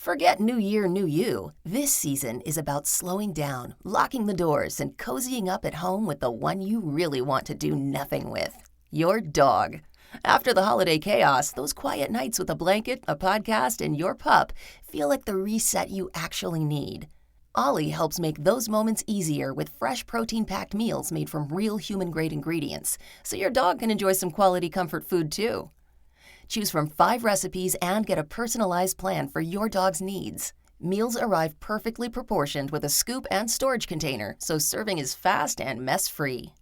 Forget New Year, New You. This season is about slowing down, locking the doors, and cozying up at home with the one you really want to do nothing with. Your dog. After the holiday chaos, those quiet nights with a blanket, a podcast, and your pup feel like the reset you actually need. Ollie helps make those moments easier with fresh protein-packed meals made from real human-grade ingredients, so your dog can enjoy some quality comfort food too. Choose from 5 recipes and get a personalized plan for your dog's needs. Meals arrive perfectly proportioned with a scoop and storage container, so serving is fast and mess-free.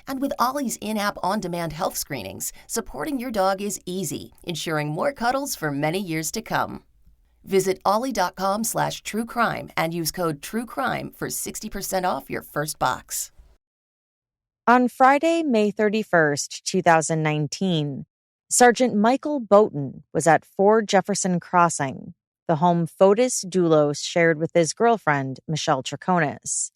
And with Ollie's in-app on-demand health screenings, supporting your dog is easy, ensuring more cuddles for many years to come. Visit ollie.com/truecrime and use code TRUECRIME for 60% off your first box. On Friday, May 31st, 2019, Sergeant Michael Boughton was at 4 Jefferson Crossing, the home Fotis Dulos shared with his girlfriend, Michelle Troconis.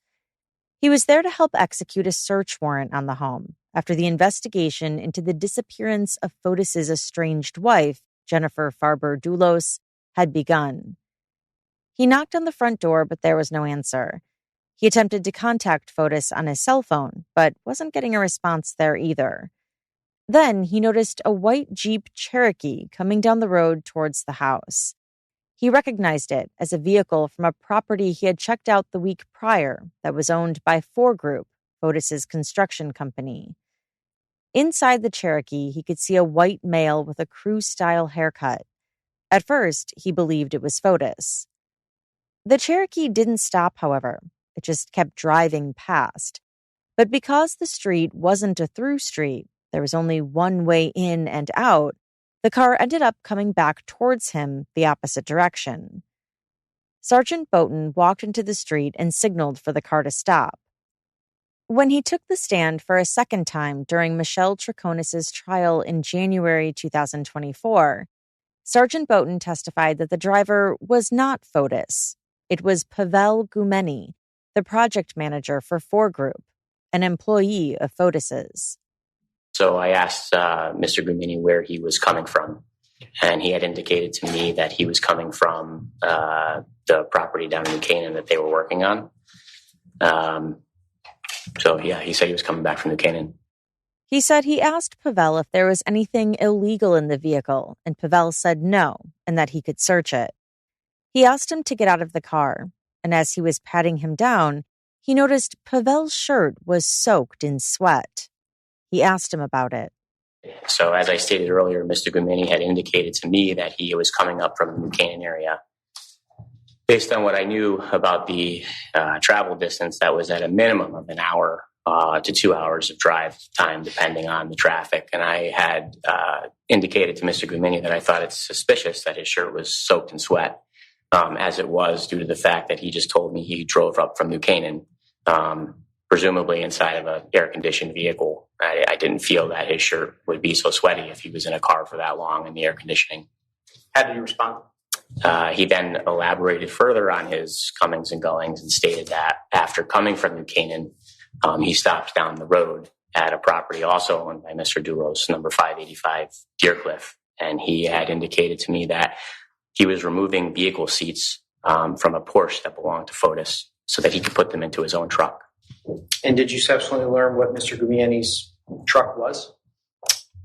He was there to help execute a search warrant on the home after the investigation into the disappearance of Fotis's estranged wife, Jennifer Farber Dulos, had begun. He knocked on the front door, but there was no answer. He attempted to contact Fotis on his cell phone, but wasn't getting a response there either. Then he noticed a white Jeep Cherokee coming down the road towards the house. He recognized it as a vehicle from a property he had checked out the week prior that was owned by Keur Group, Fotis's construction company. Inside the Cherokee, he could see a white male with a crew-style haircut. At first, he believed it was Fotis. The Cherokee didn't stop, however. It just kept driving past. But because the street wasn't a through street, there was only one way in and out, the car ended up coming back towards him the opposite direction. Sergeant Boughton walked into the street and signaled for the car to stop. When he took the stand for a second time during Michelle Troconis' trial in January 2024, Sergeant Boughton testified that the driver was not Fotis. It was Pavel Gumeni, the project manager for Keur Group, an employee of Fotis's. So I asked Mr. Gumeni where he was coming from, and he had indicated to me that he was coming from the property down in New Canaan that they were working on. He said he was coming back from New Canaan. He said he asked Pavel if there was anything illegal in the vehicle, and Pavel said no, and that he could search it. He asked him to get out of the car, and as he was patting him down, he noticed Pavel's shirt was soaked in sweat. He asked him about it. So as I stated earlier, Mr. Gumeni had indicated to me that he was coming up from the New Canaan area. Based on what I knew about the travel distance, that was at a minimum of an hour to 2 hours of drive time, depending on the traffic. And I had indicated to Mr. Gumeni that I thought it's suspicious that his shirt was soaked in sweat, as it was due to the fact that he just told me he drove up from New Canaan, presumably inside of an air-conditioned vehicle. I didn't feel that his shirt would be so sweaty if he was in a car for that long in the air conditioning. How did he respond? He then elaborated further on his comings and goings and stated that after coming from New Canaan, he stopped down the road at a property also owned by Mr. Dulos, number 585 Deercliff. And he had indicated to me that he was removing vehicle seats from a Porsche that belonged to Fotis so that he could put them into his own truck. And did you subsequently learn what Mr. Gumeni's truck was?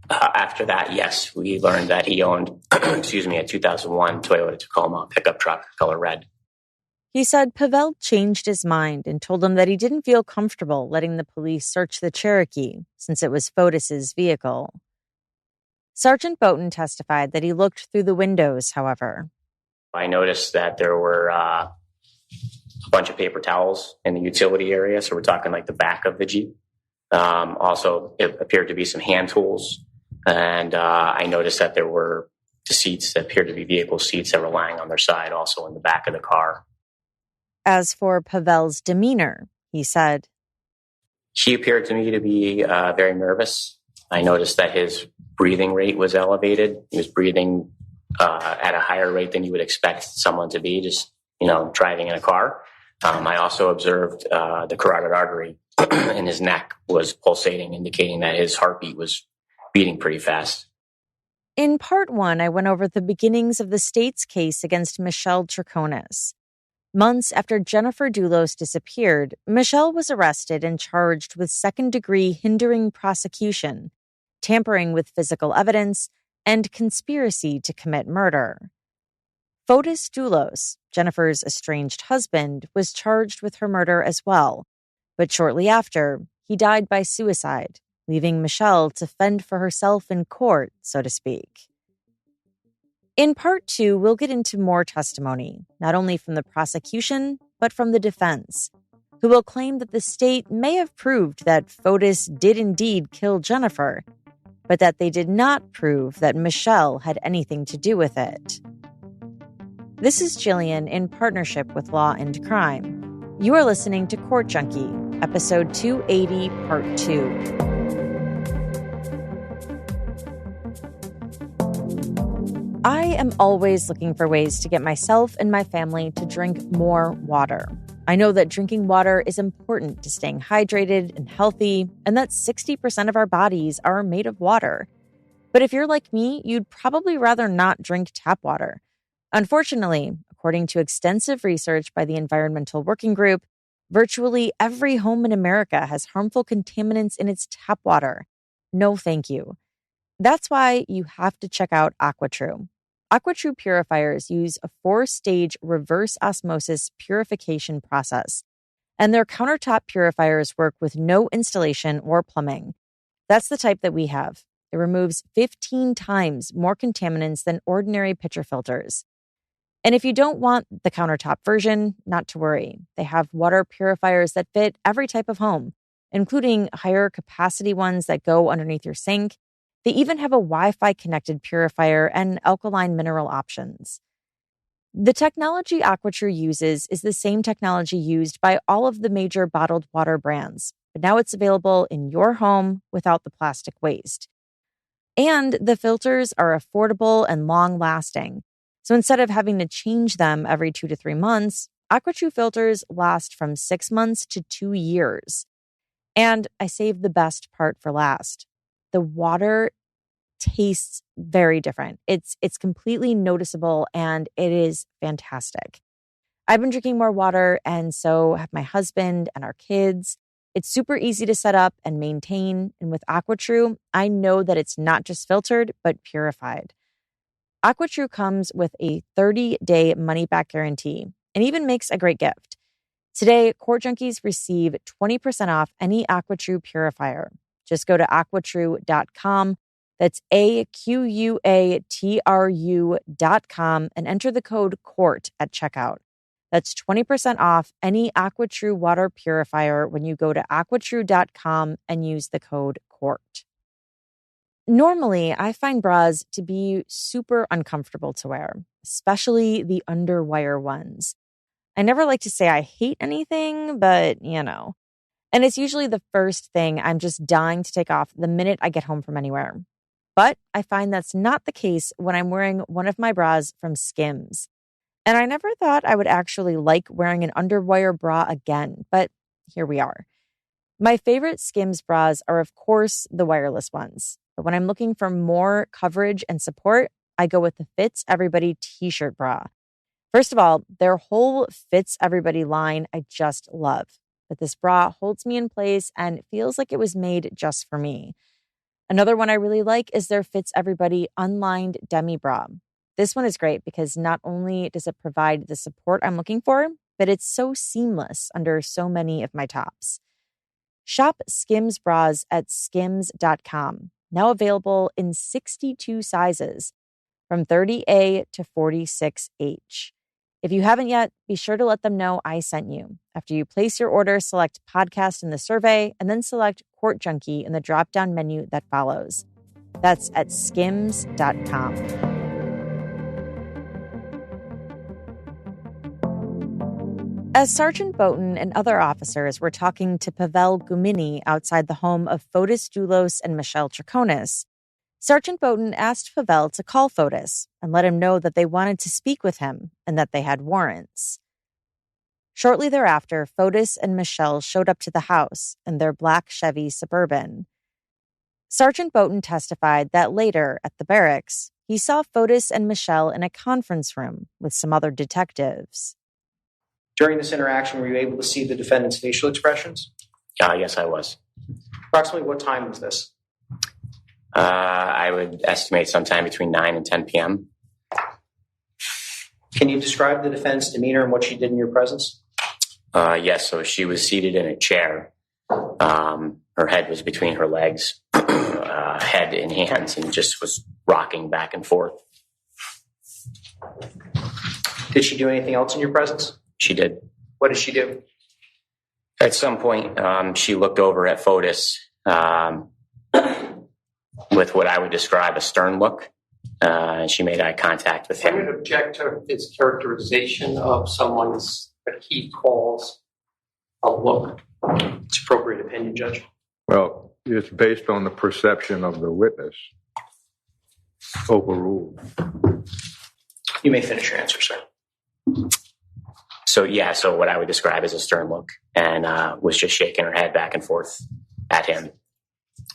After that, yes, we learned that he owned, a 2001 Toyota Tacoma pickup truck, color red. He said Pavel changed his mind and told him that he didn't feel comfortable letting the police search the Cherokee since it was Fotis's vehicle. Sergeant Boughton testified that he looked through the windows, however. I noticed that there were a bunch of paper towels in the utility area, so we're talking like the back of the Jeep. Also, it appeared to be some hand tools. And I noticed that there were the seats that appeared to be vehicle seats that were lying on their side, also in the back of the car. As for Pavel's demeanor, he said, he appeared to me to be very nervous. I noticed that his breathing rate was elevated. He was breathing at a higher rate than you would expect someone to be, just, driving in a car. I also observed the carotid artery in his neck was pulsating, indicating that his heartbeat was beating pretty fast. In part 1, I went over the beginnings of the state's case against Michelle Troconis. Months after Jennifer Dulos disappeared, Michelle was arrested and charged with second-degree hindering prosecution, tampering with physical evidence, and conspiracy to commit murder. Fotis Dulos, Jennifer's estranged husband, was charged with her murder as well, but shortly after, he died by suicide, leaving Michelle to fend for herself in court, so to speak. In part 2, we'll get into more testimony, not only from the prosecution, but from the defense, who will claim that the state may have proved that Fotis did indeed kill Jennifer, but that they did not prove that Michelle had anything to do with it. This is Jillian in partnership with Law and Crime. You are listening to Court Junkie, episode 280, part 2. I am always looking for ways to get myself and my family to drink more water. I know that drinking water is important to staying hydrated and healthy, and that 60% of our bodies are made of water. But if you're like me, you'd probably rather not drink tap water. Unfortunately, according to extensive research by the Environmental Working Group, virtually every home in America has harmful contaminants in its tap water. No, thank you. That's why you have to check out AquaTrue. AquaTrue purifiers use a 4-stage reverse osmosis purification process, and their countertop purifiers work with no installation or plumbing. That's the type that we have. It removes 15 times more contaminants than ordinary pitcher filters. And if you don't want the countertop version, not to worry. They have water purifiers that fit every type of home, including higher capacity ones that go underneath your sink. They even have a Wi-Fi connected purifier and alkaline mineral options. The technology AquaTrue uses is the same technology used by all of the major bottled water brands, but now it's available in your home without the plastic waste. And the filters are affordable and long-lasting. So instead of having to change them every 2 to 3 months, AquaTrue filters last from 6 months to 2 years. And I saved the best part for last. The water tastes very different. It's completely noticeable, and it is fantastic. I've been drinking more water, and so have my husband and our kids. It's super easy to set up and maintain, and with AquaTrue, I know that it's not just filtered, but purified. AquaTrue comes with a 30-day money-back guarantee and even makes a great gift. Today, Court Junkies receive 20% off any AquaTrue purifier. Just go to aquatrue.com. That's AQUATRU.com and enter the code COURT at checkout. That's 20% off any AquaTrue water purifier when you go to aquatrue.com and use the code COURT. Normally, I find bras to be super uncomfortable to wear, especially the underwire ones. I never like to say I hate anything, but And it's usually the first thing I'm just dying to take off the minute I get home from anywhere. But I find that's not the case when I'm wearing one of my bras from SKIMS. And I never thought I would actually like wearing an underwire bra again, but here we are. My favorite SKIMS bras are, of course, the wireless ones. But when I'm looking for more coverage and support, I go with the Fits Everybody t-shirt bra. First of all, their whole Fits Everybody line I just love. But this bra holds me in place and feels like it was made just for me. Another one I really like is their Fits Everybody unlined demi bra. This one is great because not only does it provide the support I'm looking for, but it's so seamless under so many of my tops. Shop SKIMS Bras at skims.com, now available in 62 sizes, from 30A to 46H. If you haven't yet, be sure to let them know I sent you. After you place your order, select podcast in the survey, and then select Court Junkie in the drop-down menu that follows. That's at skims.com. As Sergeant Boughton and other officers were talking to Pavel Gumini outside the home of Fotis Dulos and Michelle Troconis, Sergeant Boughton asked Pavel to call Fotis and let him know that they wanted to speak with him and that they had warrants. Shortly thereafter, Fotis and Michelle showed up to the house in their black Chevy Suburban. Sergeant Boughton testified that later, at the barracks, he saw Fotis and Michelle in a conference room with some other detectives. During this interaction, were you able to see the defendant's facial expressions? Yes, I was. Approximately what time was this? I would estimate sometime between 9 and 10 p.m. Can you describe the defendant's demeanor and what she did in your presence? Yes, so she was seated in a chair. Her head was between her legs, head in hands, and just was rocking back and forth. Did she do anything else in your presence? She did. What did she do? At some point, she looked over at Fotis with what I would describe a stern look. She made eye contact with him. I would object to his characterization of someone's, what he calls, a look. It's appropriate opinion, Judge. Well, it's based on the perception of the witness. Overruled. You may finish your answer, sir. So what I would describe as a stern look, and was just shaking her head back and forth at him.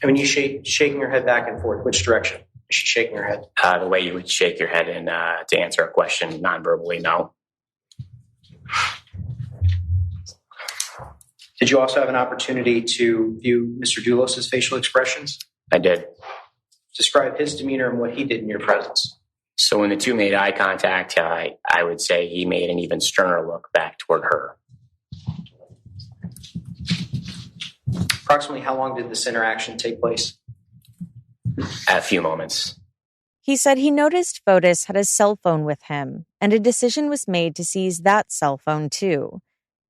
I mean, you shaking her head back and forth. Which direction is she shaking her head? The way you would shake your head and to answer a question non-verbally, no. Did you also have an opportunity to view Mr. Dulos' facial expressions? I did. Describe his demeanor and what he did in your presence. So when the two made eye contact, I would say he made an even sterner look back toward her. Approximately how long did this interaction take place? A few moments. He said he noticed Fotis had a cell phone with him, and a decision was made to seize that cell phone too.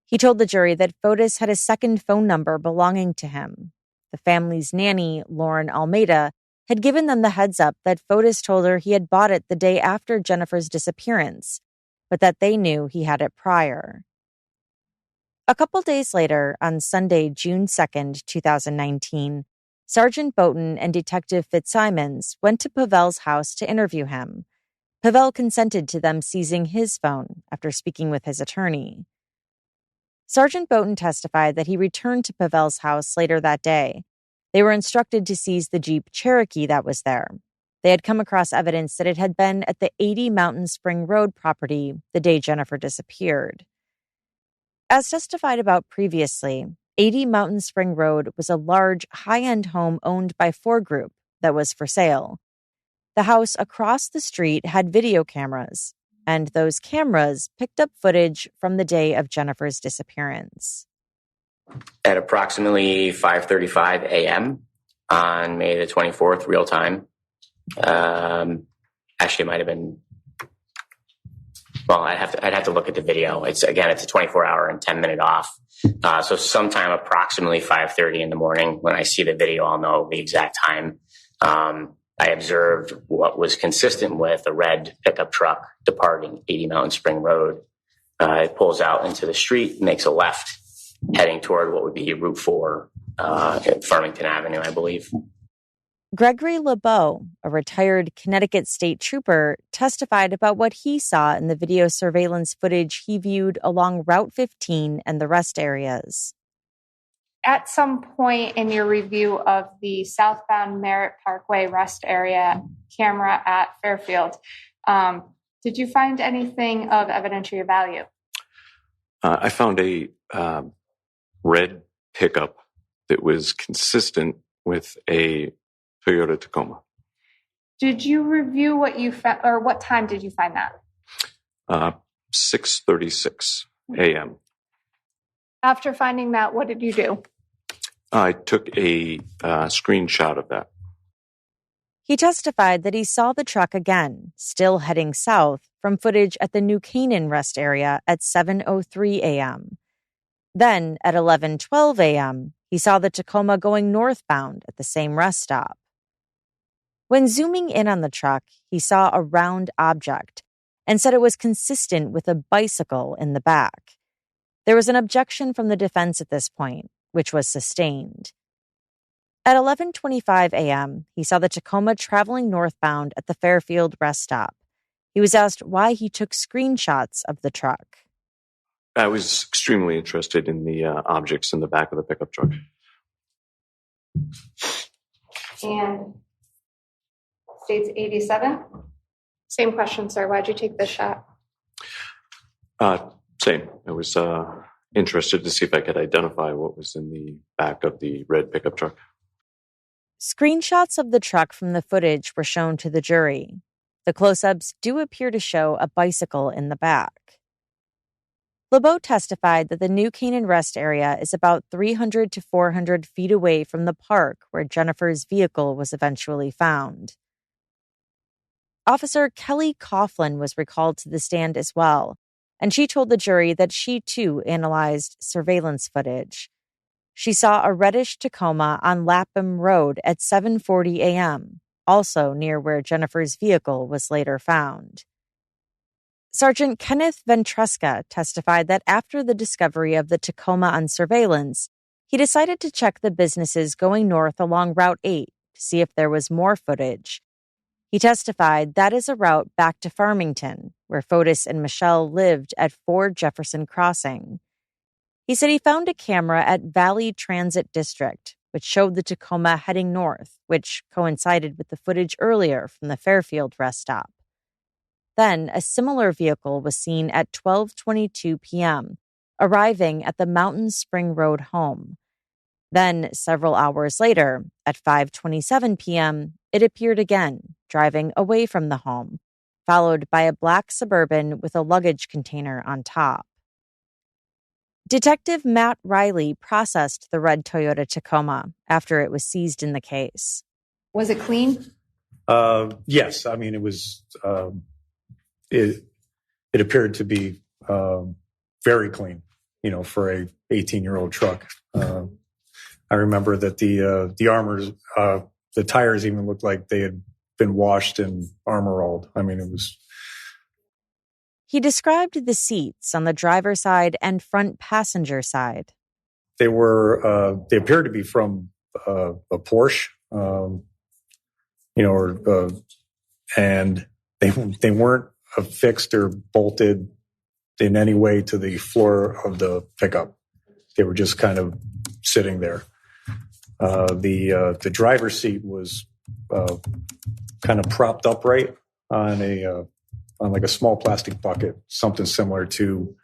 He told the jury that Fotis had a second phone number belonging to him. The family's nanny, Lauren Almeida, had given them the heads up that Fotis told her he had bought it the day after Jennifer's disappearance, but that they knew he had it prior. A couple days later, on Sunday, June 2nd, 2019, Sergeant Boughton and Detective Fitzsimons went to Pavel's house to interview him. Pavel consented to them seizing his phone after speaking with his attorney. Sergeant Boughton testified that he returned to Pavel's house later that day. They were instructed to seize the Jeep Cherokee that was there. They had come across evidence that it had been at the 80 Mountain Spring Road property the day Jennifer disappeared. As testified about previously, 80 Mountain Spring Road was a large, high-end home owned by Ford Group that was for sale. The house across the street had video cameras, and those cameras picked up footage from the day of Jennifer's disappearance. At approximately 5:35 a.m. on May the 24th, real time. Actually, it might have been. Well, I'd have to look at the video. It's a 24-hour and 10-minute off. So sometime approximately 5:30 in the morning. When I see the video, I'll know the exact time. I observed what was consistent with a red pickup truck departing 80 Mountain Spring Road. It pulls out into the street, makes a left, heading toward what would be Route 4, Farmington Avenue, I believe. Gregory LeBeau, a retired Connecticut state trooper, testified about what he saw in the video surveillance footage he viewed along Route 15 and the rest areas. At some point in your review of the southbound Merritt Parkway rest area camera at Fairfield, did you find anything of evidentiary value? I found a red pickup that was consistent with a Toyota Tacoma. Did you review what you found, or what time did you find that? 6:36 a.m. After finding that, what did you do? I took a screenshot of that. He testified that he saw the truck again, still heading south, from footage at the New Canaan rest area at 7:03 a.m. Then, at 11:12 a.m., he saw the Tacoma going northbound at the same rest stop. When zooming in on the truck, he saw a round object and said it was consistent with a bicycle in the back. There was an objection from the defense at this point, which was sustained. At 11:25 a.m., he saw the Tacoma traveling northbound at the Fairfield rest stop. He was asked why he took screenshots of the truck. I was extremely interested in the objects in the back of the pickup truck. And states 87. Same question, sir. Why'd you take this shot? Same. I was interested to see if I could identify what was in the back of the red pickup truck. Screenshots of the truck from the footage were shown to the jury. The close-ups do appear to show a bicycle in the back. LeBeau testified that the New Canaan rest area is about 300 to 400 feet away from the park where Jennifer's vehicle was eventually found. Officer Kelly Coughlin was recalled to the stand as well, and she told the jury that she too analyzed surveillance footage. She saw a reddish Tacoma on Lapham Road at 7:40 a.m., also near where Jennifer's vehicle was later found. Sergeant Kenneth Ventresca testified that after the discovery of the Tacoma on surveillance, he decided to check the businesses going north along Route 8 to see if there was more footage. He testified that is a route back to Farmington, where Fotis and Michelle lived at 4 Jefferson Crossing. He said he found a camera at Valley Transit District, which showed the Tacoma heading north, which coincided with the footage earlier from the Fairfield rest stop. Then, a similar vehicle was seen at 12:22 p.m., arriving at the Mountain Spring Road home. Then, several hours later, at 5:27 p.m., it appeared again, driving away from the home, followed by a black Suburban with a luggage container on top. Detective Matt Riley processed the red Toyota Tacoma after it was seized in the case. Was it clean? Yes. I mean, it was... It appeared to be very clean, for a 18-year-old truck. I remember that the armors, the tires even looked like they had been washed and armor-rolled. I mean, it was... He described the seats on the driver's side and front passenger side. They appeared to be from a Porsche, and they weren't affixed or bolted in any way to the floor of the pickup. They were just kind of sitting there. The driver's seat was kind of propped upright on like a small plastic bucket, something similar to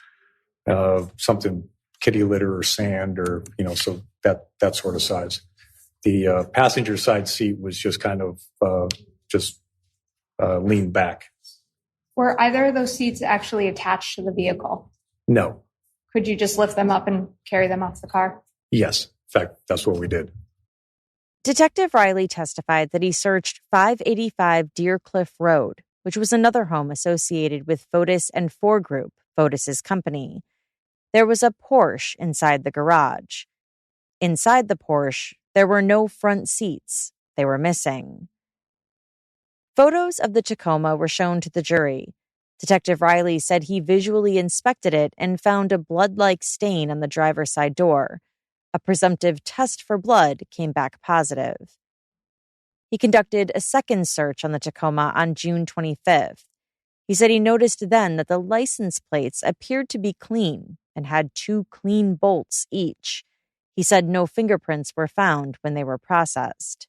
something kitty litter or sand or so that sort of size. The passenger side seat was just kind of leaned back. Were either of those seats actually attached to the vehicle? No. Could you just lift them up and carry them off the car? Yes. In fact, that's what we did. Detective Riley testified that he searched 585 Deer Cliff Road, which was another home associated with Fotis and Fore Group, Fotis's company. There was a Porsche inside the garage. Inside the Porsche, there were no front seats. They were missing. Photos of the Tacoma were shown to the jury. Detective Riley said he visually inspected it and found a blood-like stain on the driver's side door. A presumptive test for blood came back positive. He conducted a second search on the Tacoma on June 25th. He said he noticed then that the license plates appeared to be clean and had 2 clean bolts each. He said no fingerprints were found when they were processed.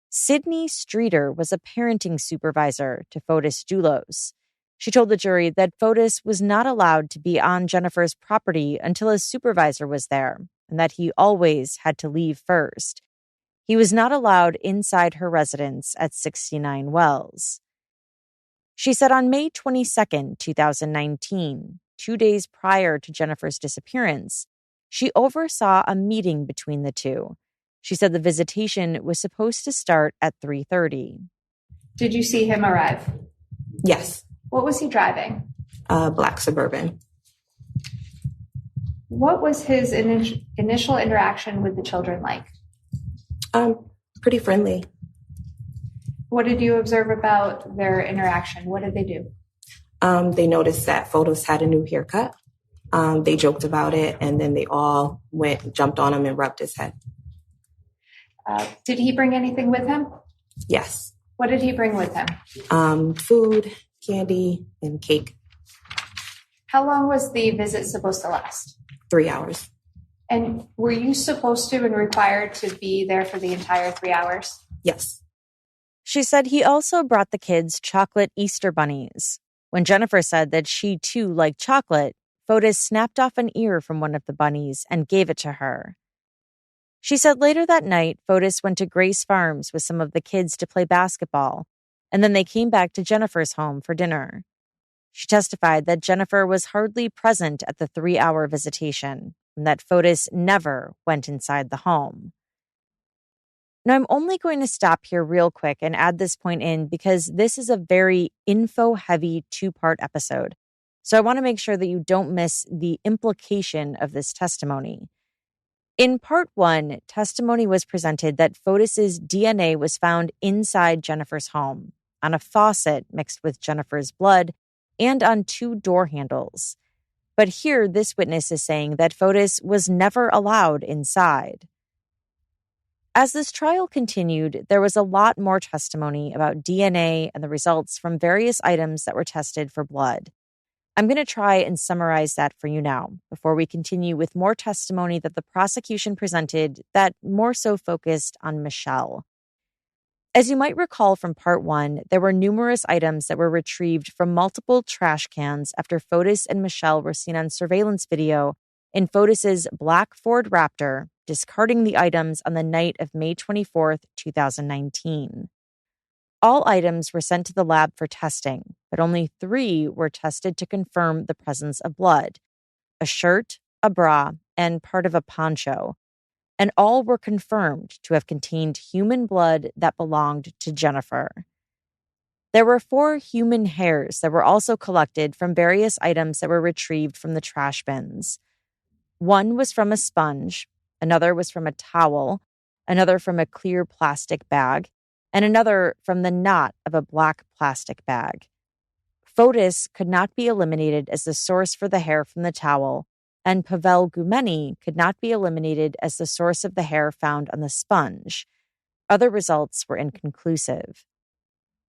Sydney Streeter was a parenting supervisor to Fotis Dulos. She told the jury that Fotis was not allowed to be on Jennifer's property until a supervisor was there, and that he always had to leave first. He was not allowed inside her residence at 69 Wells. She said on May 22, 2019, 2 days prior to Jennifer's disappearance, she oversaw a meeting between the two. She said the visitation was supposed to start at 3:30. Did you see him arrive? Yes. What was he driving? A black Suburban. What was his initial interaction with the children like? Pretty friendly. What did you observe about their interaction? What did they do? They noticed that Fotis had a new haircut. They joked about it, and then they all jumped on him and rubbed his head. Did he bring anything with him? Yes. What did he bring with him? Food, candy, and cake. How long was the visit supposed to last? 3 hours. And were you supposed to and required to be there for the entire 3 hours? Yes. She said he also brought the kids chocolate Easter bunnies. When Jennifer said that she too liked chocolate, Fotis snapped off an ear from one of the bunnies and gave it to her. She said later that night, Fotis went to Grace Farms with some of the kids to play basketball, and then they came back to Jennifer's home for dinner. She testified that Jennifer was hardly present at the 3-hour visitation and that Fotis never went inside the home. Now, I'm only going to stop here real quick and add this point in because this is a very info-heavy 2-part episode. So I want to make sure that you don't miss the implication of this testimony. In part 1, testimony was presented that Fotis's DNA was found inside Jennifer's home, on a faucet mixed with Jennifer's blood, and on 2 door handles. But here, this witness is saying that Fotis was never allowed inside. As this trial continued, there was a lot more testimony about DNA and the results from various items that were tested for blood. I'm going to try and summarize that for you now, before we continue with more testimony that the prosecution presented that more so focused on Michelle. As you might recall from part 1, there were numerous items that were retrieved from multiple trash cans after Fotis and Michelle were seen on surveillance video in Fotis's black Ford Raptor, discarding the items on the night of May 24th, 2019. All items were sent to the lab for testing, but only 3 were tested to confirm the presence of blood: a shirt, a bra, and part of a poncho. And all were confirmed to have contained human blood that belonged to Jennifer. There were 4 human hairs that were also collected from various items that were retrieved from the trash bins. One was from a sponge, another was from a towel, another from a clear plastic bag, and another from the knot of a black plastic bag. Fotis could not be eliminated as the source for the hair from the towel, and Pavel Gumeni could not be eliminated as the source of the hair found on the sponge. Other results were inconclusive.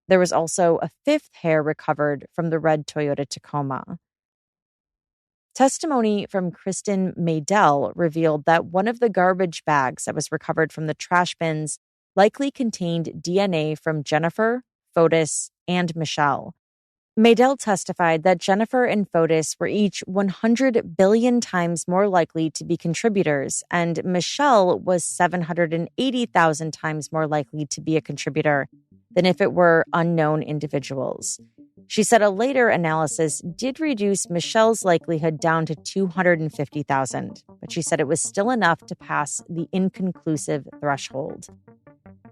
There was also a 5th hair recovered from the red Toyota Tacoma. Testimony from Kristen Maydell revealed that one of the garbage bags that was recovered from the trash bins likely contained DNA from Jennifer, Fotis, and Michelle. Maydell testified that Jennifer and Fotis were each 100 billion times more likely to be contributors, and Michelle was 780,000 times more likely to be a contributor than if it were unknown individuals. She said a later analysis did reduce Michelle's likelihood down to 250,000, but she said it was still enough to pass the inconclusive threshold.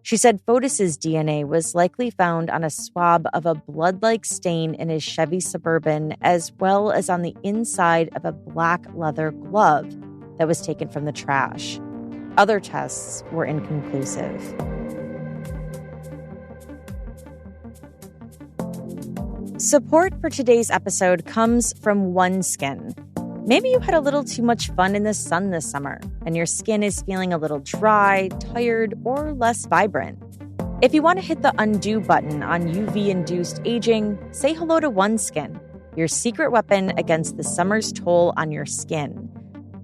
She said Fotis's DNA was likely found on a swab of a blood-like stain in his Chevy Suburban, as well as on the inside of a black leather glove that was taken from the trash. Other tests were inconclusive. Support for today's episode comes from OneSkin. Maybe you had a little too much fun in the sun this summer, and your skin is feeling a little dry, tired, or less vibrant. If you want to hit the undo button on UV-induced aging, say hello to OneSkin, your secret weapon against the summer's toll on your skin.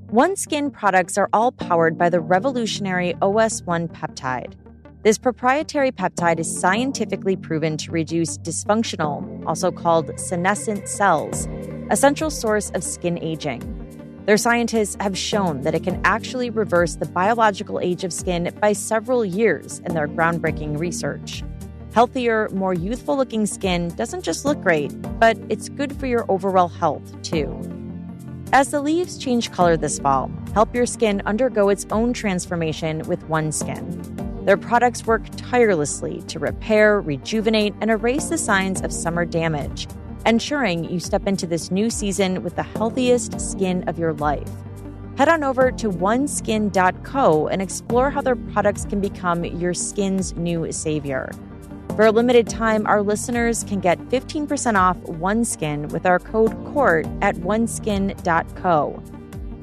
OneSkin products are all powered by the revolutionary OS1 peptide. This proprietary peptide is scientifically proven to reduce dysfunctional, also called senescent cells, a central source of skin aging. Their scientists have shown that it can actually reverse the biological age of skin by several years in their groundbreaking research. Healthier, more youthful-looking skin doesn't just look great, but it's good for your overall health, too. As the leaves change color this fall, help your skin undergo its own transformation with OneSkin. Their products work tirelessly to repair, rejuvenate, and erase the signs of summer damage, ensuring you step into this new season with the healthiest skin of your life. Head on over to oneskin.co and explore how their products can become your skin's new savior. For a limited time, our listeners can get 15% off OneSkin with our code COURT at oneskin.co.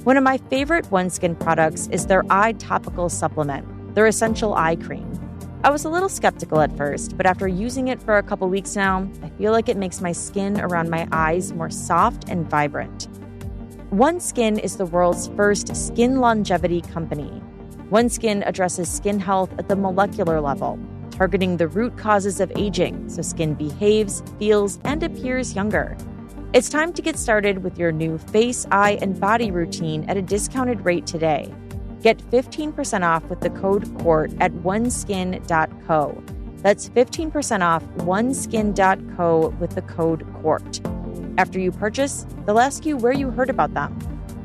One of my favorite OneSkin products is their eye topical supplement, their essential eye cream. I was a little skeptical at first, but after using it for a couple weeks now, I feel like it makes my skin around my eyes more soft and vibrant. OneSkin is the world's first skin longevity company. OneSkin addresses skin health at the molecular level, targeting the root causes of aging so skin behaves, feels, and appears younger. It's time to get started with your new face, eye, and body routine at a discounted rate today. Get 15% off with the code COURT at oneskin.co. That's 15% off oneskin.co with the code COURT. After you purchase, they'll ask you where you heard about them.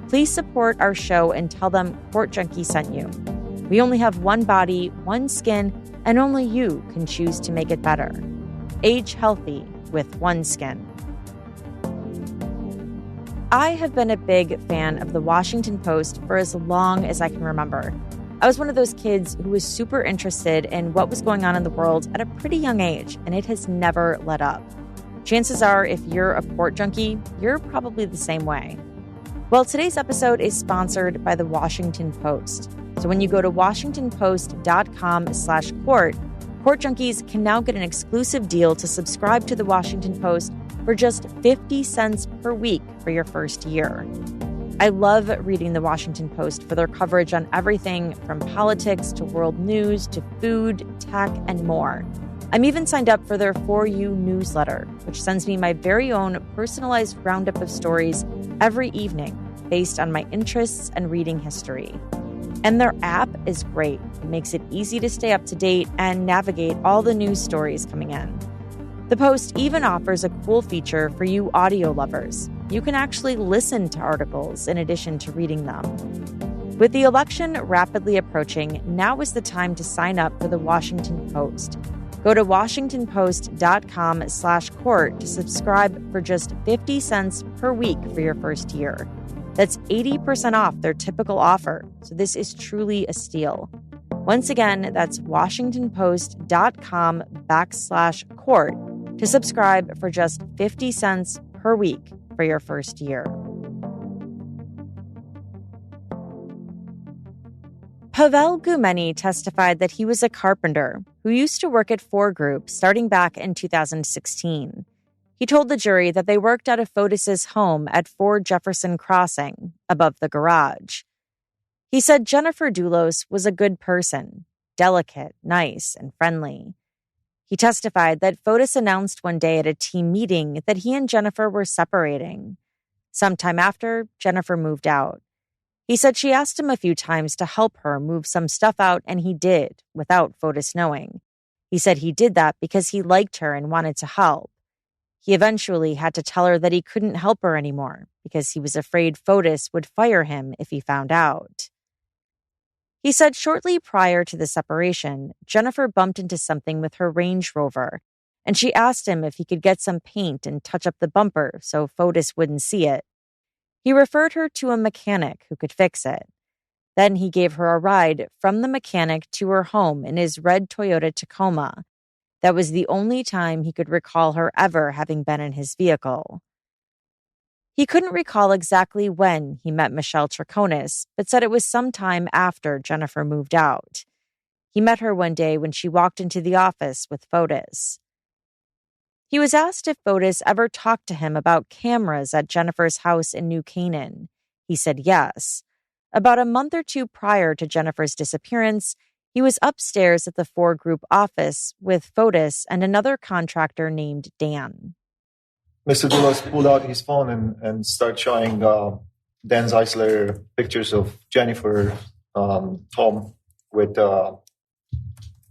Please support our show and tell them Court Junkie sent you. We only have one body, one skin, and only you can choose to make it better. Age healthy with OneSkin. I have been a big fan of the Washington Post for as long as I can remember. I was one of those kids who was super interested in what was going on in the world at a pretty young age, and it has never let up. Chances are, if you're a Court Junkie, you're probably the same way. Well, today's episode is sponsored by the Washington Post. So when you go to washingtonpost.com/court, Court Junkies can now get an exclusive deal to subscribe to the Washington Post for just 50 cents per week for your first year. I love reading the Washington Post for their coverage on everything from politics to world news to food, tech, and more. I'm even signed up for their For You newsletter, which sends me my very own personalized roundup of stories every evening based on my interests and reading history. And their app is great. It makes it easy to stay up to date and navigate all the news stories coming in. The Post even offers a cool feature for you audio lovers. You can actually listen to articles in addition to reading them. With the election rapidly approaching, now is the time to sign up for the Washington Post. Go to washingtonpost.com/court to subscribe for just 50 cents per week for your first year. That's 80% off their typical offer, so this is truly a steal. Once again, that's washingtonpost.com/court to subscribe for just 50 cents per week for your first year. Pavel Gumeni testified that he was a carpenter who used to work at 4 Group starting back in 2016. He told the jury that they worked out of Fotis's home at 4 Jefferson Crossing, above the garage. He said Jennifer Dulos was a good person, delicate, nice, and friendly. He testified that Fotis announced one day at a team meeting that he and Jennifer were separating. Sometime after, Jennifer moved out. He said she asked him a few times to help her move some stuff out, and he did, without Fotis knowing. He said he did that because he liked her and wanted to help. He eventually had to tell her that he couldn't help her anymore because he was afraid Fotis would fire him if he found out. He said shortly prior to the separation, Jennifer bumped into something with her Range Rover, and she asked him if he could get some paint and touch up the bumper so Fotis wouldn't see it. He referred her to a mechanic who could fix it. Then he gave her a ride from the mechanic to her home in his red Toyota Tacoma. That was the only time he could recall her ever having been in his vehicle. He couldn't recall exactly when he met Michelle Troconis, but said it was sometime after Jennifer moved out. He met her one day when she walked into the office with Fotis. He was asked if Fotis ever talked to him about cameras at Jennifer's house in New Canaan. He said yes. About a month or two prior to Jennifer's disappearance, he was upstairs at the 4 Group office with Fotis and another contractor named Dan. Mr. Dulos pulled out his phone and started showing Dan Zeisler pictures of Jennifer home with,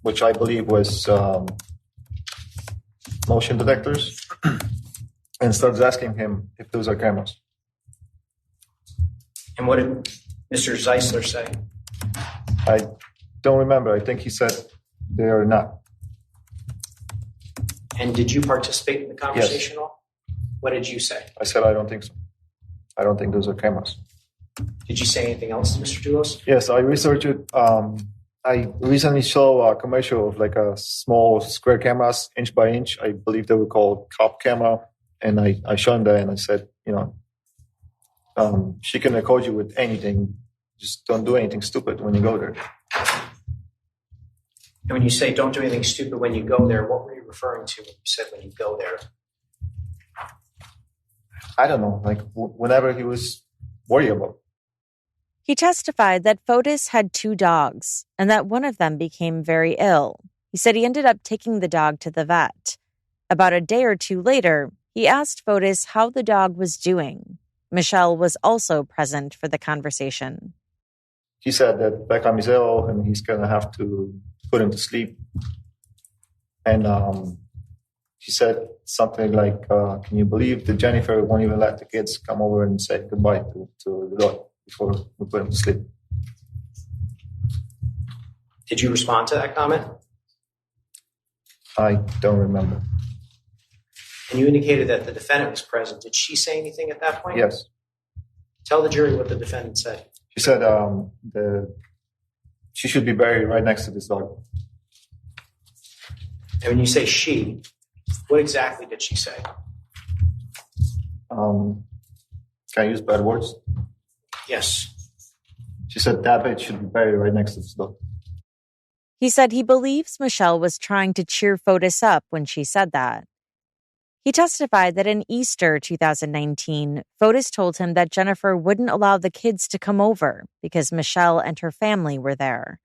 which I believe was motion detectors, and started asking him if those are cameras. And what did Mr. Zeisler say? I don't remember. I think he said they are not. And did you participate in the conversation at all? What did you say? I said I don't think so. I don't think those are cameras. Did you say anything else, Mr. Dulos? Yes, I researched it. I recently saw a commercial of like a small square cameras, inch by inch. I believe they were called cop camera. And I showed him that and I said, she can record you with anything. Just don't do anything stupid when you go there. And when you say don't do anything stupid when you go there, what were you referring to when you said when you go there? I don't know. Like whenever he was worry about. He testified that Fotis had 2 dogs and that one of them became very ill. He said he ended up taking the dog to the vet. About a day or 2 later, he asked Fotis how the dog was doing. Michelle was also present for the conversation. He said that Beckham is ill and he's going to have to put him to sleep. And she said something like, can you believe that Jennifer won't even let the kids come over and say goodbye to the dog before we put him to sleep? Did you respond to that comment? I don't remember. And you indicated that the defendant was present. Did she say anything at that point? Yes. Tell the jury what the defendant said. She said she should be buried right next to this dog. And when you say she, what exactly did she say? Can I use bad words? Yes. She said that bitch should be buried right next to this dog. He said he believes Michelle was trying to cheer Fotis up when she said that. He testified that in Easter 2019, Fotis told him that Jennifer wouldn't allow the kids to come over because Michelle and her family were there.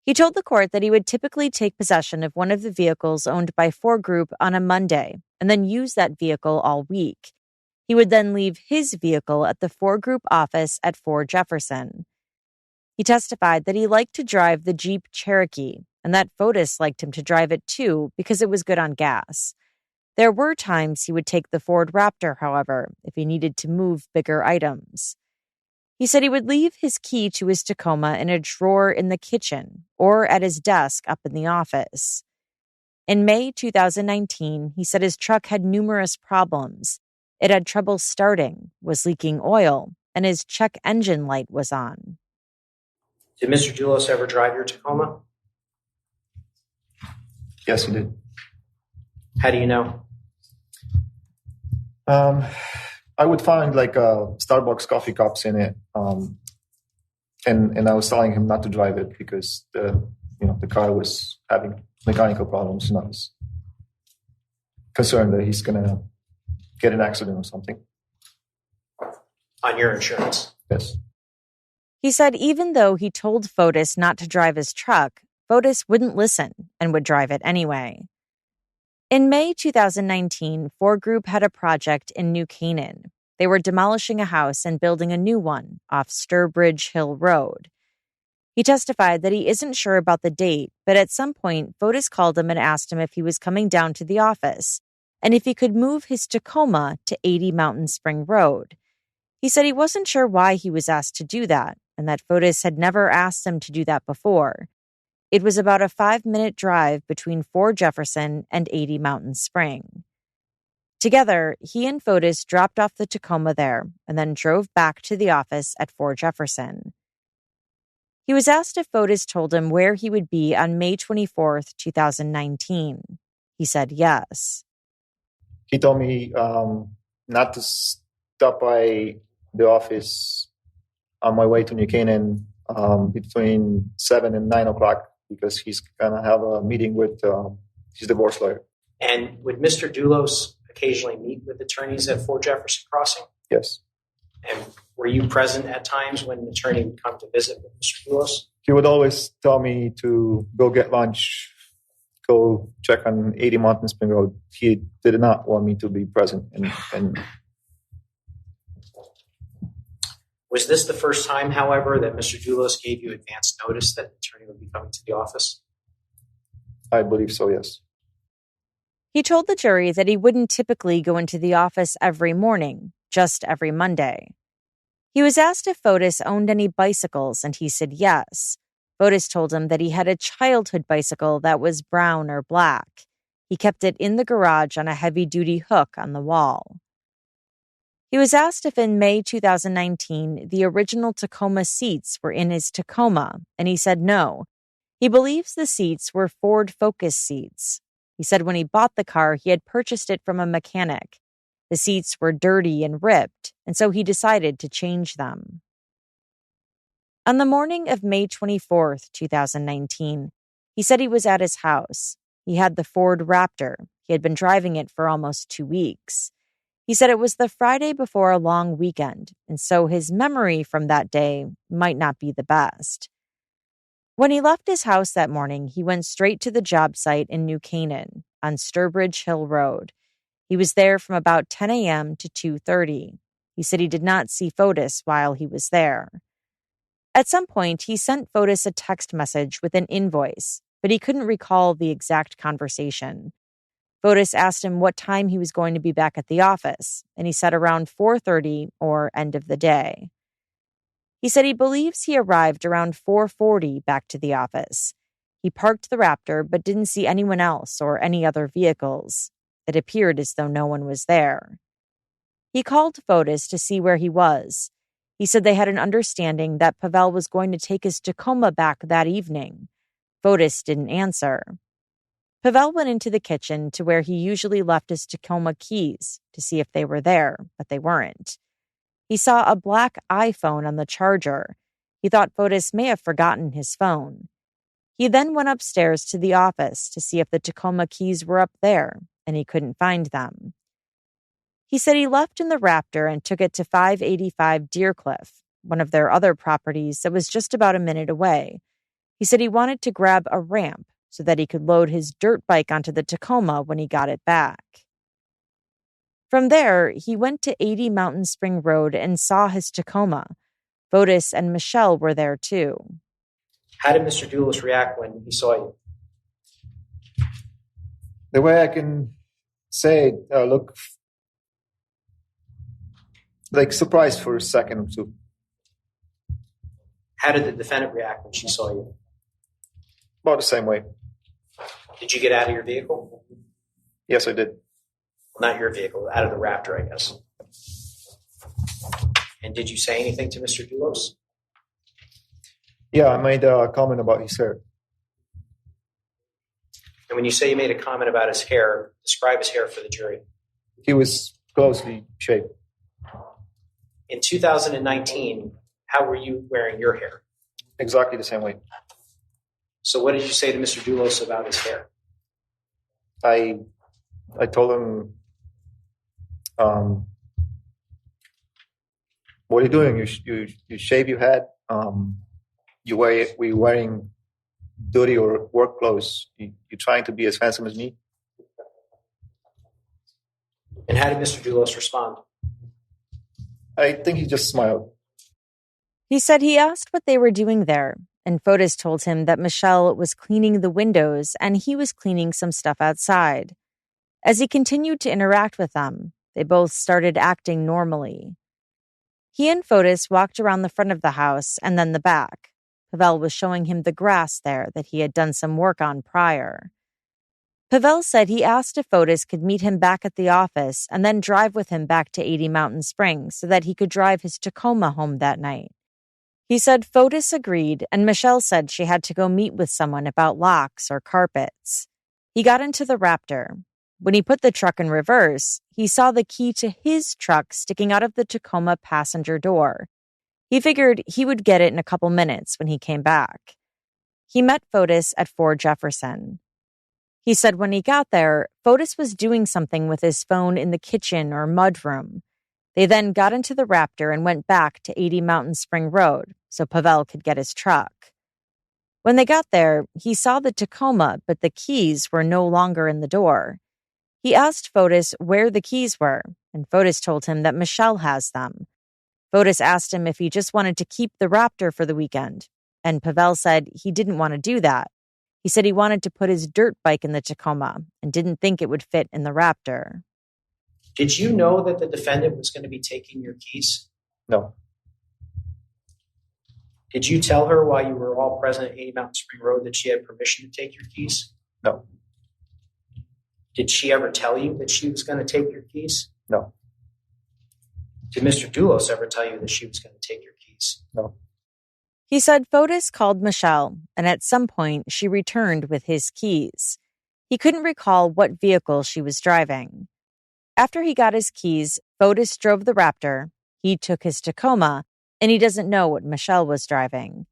He told the court that he would typically take possession of one of the vehicles owned by Ford Group on a Monday and then use that vehicle all week. He would then leave his vehicle at the Ford Group office at 4 Jefferson. He testified that he liked to drive the Jeep Cherokee and that Fotis liked him to drive it too because it was good on gas. There were times he would take the Ford Raptor, however, if he needed to move bigger items. He said he would leave his key to his Tacoma in a drawer in the kitchen or at his desk up in the office. In May 2019, he said his truck had numerous problems. It had trouble starting, was leaking oil, and his check engine light was on. Did Mr. Dulos ever drive your Tacoma? Yes, he did. How do you know? I would find like Starbucks coffee cups in it, and I was telling him not to drive it because the car was having mechanical problems, and I was concerned that he's gonna get an accident or something. On your insurance? Yes. He said even though he told Fotis not to drive his truck, Fotis wouldn't listen and would drive it anyway. In May 2019, Ford Group had a project in New Canaan. They were demolishing a house and building a new one off Sturbridge Hill Road. He testified that he isn't sure about the date, but at some point, Fotis called him and asked him if he was coming down to the office and if he could move his Tacoma to 80 Mountain Spring Road. He said he wasn't sure why he was asked to do that and that Fotis had never asked him to do that before. It was about a 5-minute drive between 4 Jefferson and 80 Mountain Spring. Together, he and Fotis dropped off the Tacoma there and then drove back to the office at 4 Jefferson. He was asked if Fotis told him where he would be on May 24th, 2019. He said yes. He told me not to stop by the office on my way to New Canaan between 7 and 9 o'clock because he's going to have a meeting with his divorce lawyer. And would Mr. Dulos occasionally meet with attorneys at 4 Jefferson Crossing? Yes. And were you present at times when an attorney would come to visit with Mr. Dulos? He would always tell me to go get lunch, go check on 80 Mountain Spring Road. He did not want me to be present. And was this the first time, however, that Mr. Dulos gave you advance notice that the attorney would be coming to the office? I believe so, yes. He told the jury that he wouldn't typically go into the office every morning, just every Monday. He was asked if Fotis owned any bicycles, and he said yes. Fotis told him that he had a childhood bicycle that was brown or black. He kept it in the garage on a heavy-duty hook on the wall. He was asked if in May 2019 the original Tacoma seats were in his Tacoma, and he said no. He believes the seats were Ford Focus seats. He said when he bought the car, he had purchased it from a mechanic. The seats were dirty and ripped, and so he decided to change them. On the morning of May 24th, 2019, he said he was at his house. He had the Ford Raptor. He had been driving it for almost 2 weeks. He said it was the Friday before a long weekend, and so his memory from that day might not be the best. When he left his house that morning, he went straight to the job site in New Canaan on Sturbridge Hill Road. He was there from about 10 a.m. to 2:30. He said he did not see Fotis while he was there. At some point, he sent Fotis a text message with an invoice, but he couldn't recall the exact conversation. Fotis asked him what time he was going to be back at the office, and he said around 4:30 or end of the day. He said he believes he arrived around 4:40 back to the office. He parked the Raptor but didn't see anyone else or any other vehicles. It appeared as though no one was there. He called Fotis to see where he was. He said they had an understanding that Pavel was going to take his Tacoma back that evening. Fotis didn't answer. Pavel went into the kitchen to where he usually left his Tacoma keys to see if they were there, but they weren't. He saw a black iPhone on the charger. He thought Fotis may have forgotten his phone. He then went upstairs to the office to see if the Tacoma keys were up there, and he couldn't find them. He said he left in the Raptor and took it to 585 Deercliff, one of their other properties that was just about a minute away. He said he wanted to grab a ramp so that he could load his dirt bike onto the Tacoma when he got it back. From there, he went to 80 Mountain Spring Road and saw his Tacoma. Fotis and Michelle were there too. How did Mr. Dulos react when he saw you? The way I can say, look, like surprised for a second or two. How did the defendant react when she saw you? About the same way. Did you get out of your vehicle? Yes, I did. Not your vehicle, out of the Raptor, I guess. And did you say anything to Mr. Dulos? Yeah, I made a comment about his hair. And when you say you made a comment about his hair, describe his hair for the jury. He was closely shaved. In 2019, how were you wearing your hair? Exactly the same way. So what did you say to Mr. Dulos about his hair? I told him, what are you doing? You shave your head. We're wearing dirty or work clothes. You're trying to be as handsome as me. And how did Mr. Dulos respond? I think he just smiled. He said he asked what they were doing there, and Fotis told him that Michelle was cleaning the windows and he was cleaning some stuff outside. As he continued to interact with them, they both started acting normally. He and Fotis walked around the front of the house and then the back. Pavel was showing him the grass there that he had done some work on prior. Pavel said he asked if Fotis could meet him back at the office and then drive with him back to 80 Mountain Springs so that he could drive his Tacoma home that night. He said Fotis agreed, and Michelle said she had to go meet with someone about locks or carpets. He got into the Raptor. When he put the truck in reverse, he saw the key to his truck sticking out of the Tacoma passenger door. He figured he would get it in a couple minutes when he came back. He met Fotis at 4 Jefferson. He said when he got there, Fotis was doing something with his phone in the kitchen or mudroom. They then got into the Raptor and went back to 80 Mountain Spring Road so Pavel could get his truck. When they got there, he saw the Tacoma, but the keys were no longer in the door. He asked Fotis where the keys were, and Fotis told him that Michelle has them. Fotis asked him if he just wanted to keep the Raptor for the weekend, and Pavel said he didn't want to do that. He said he wanted to put his dirt bike in the Tacoma and didn't think it would fit in the Raptor. Did you know that the defendant was going to be taking your keys? No. Did you tell her while you were all present at 80 Mountain Spring Road that she had permission to take your keys? No. Did she ever tell you that she was going to take your keys? No. Did Mr. Dulos ever tell you that she was going to take your keys? No. He said Fotis called Michelle, and at some point she returned with his keys. He couldn't recall what vehicle she was driving. After he got his keys, Fotis drove the Raptor, he took his Tacoma, and he doesn't know what Michelle was driving.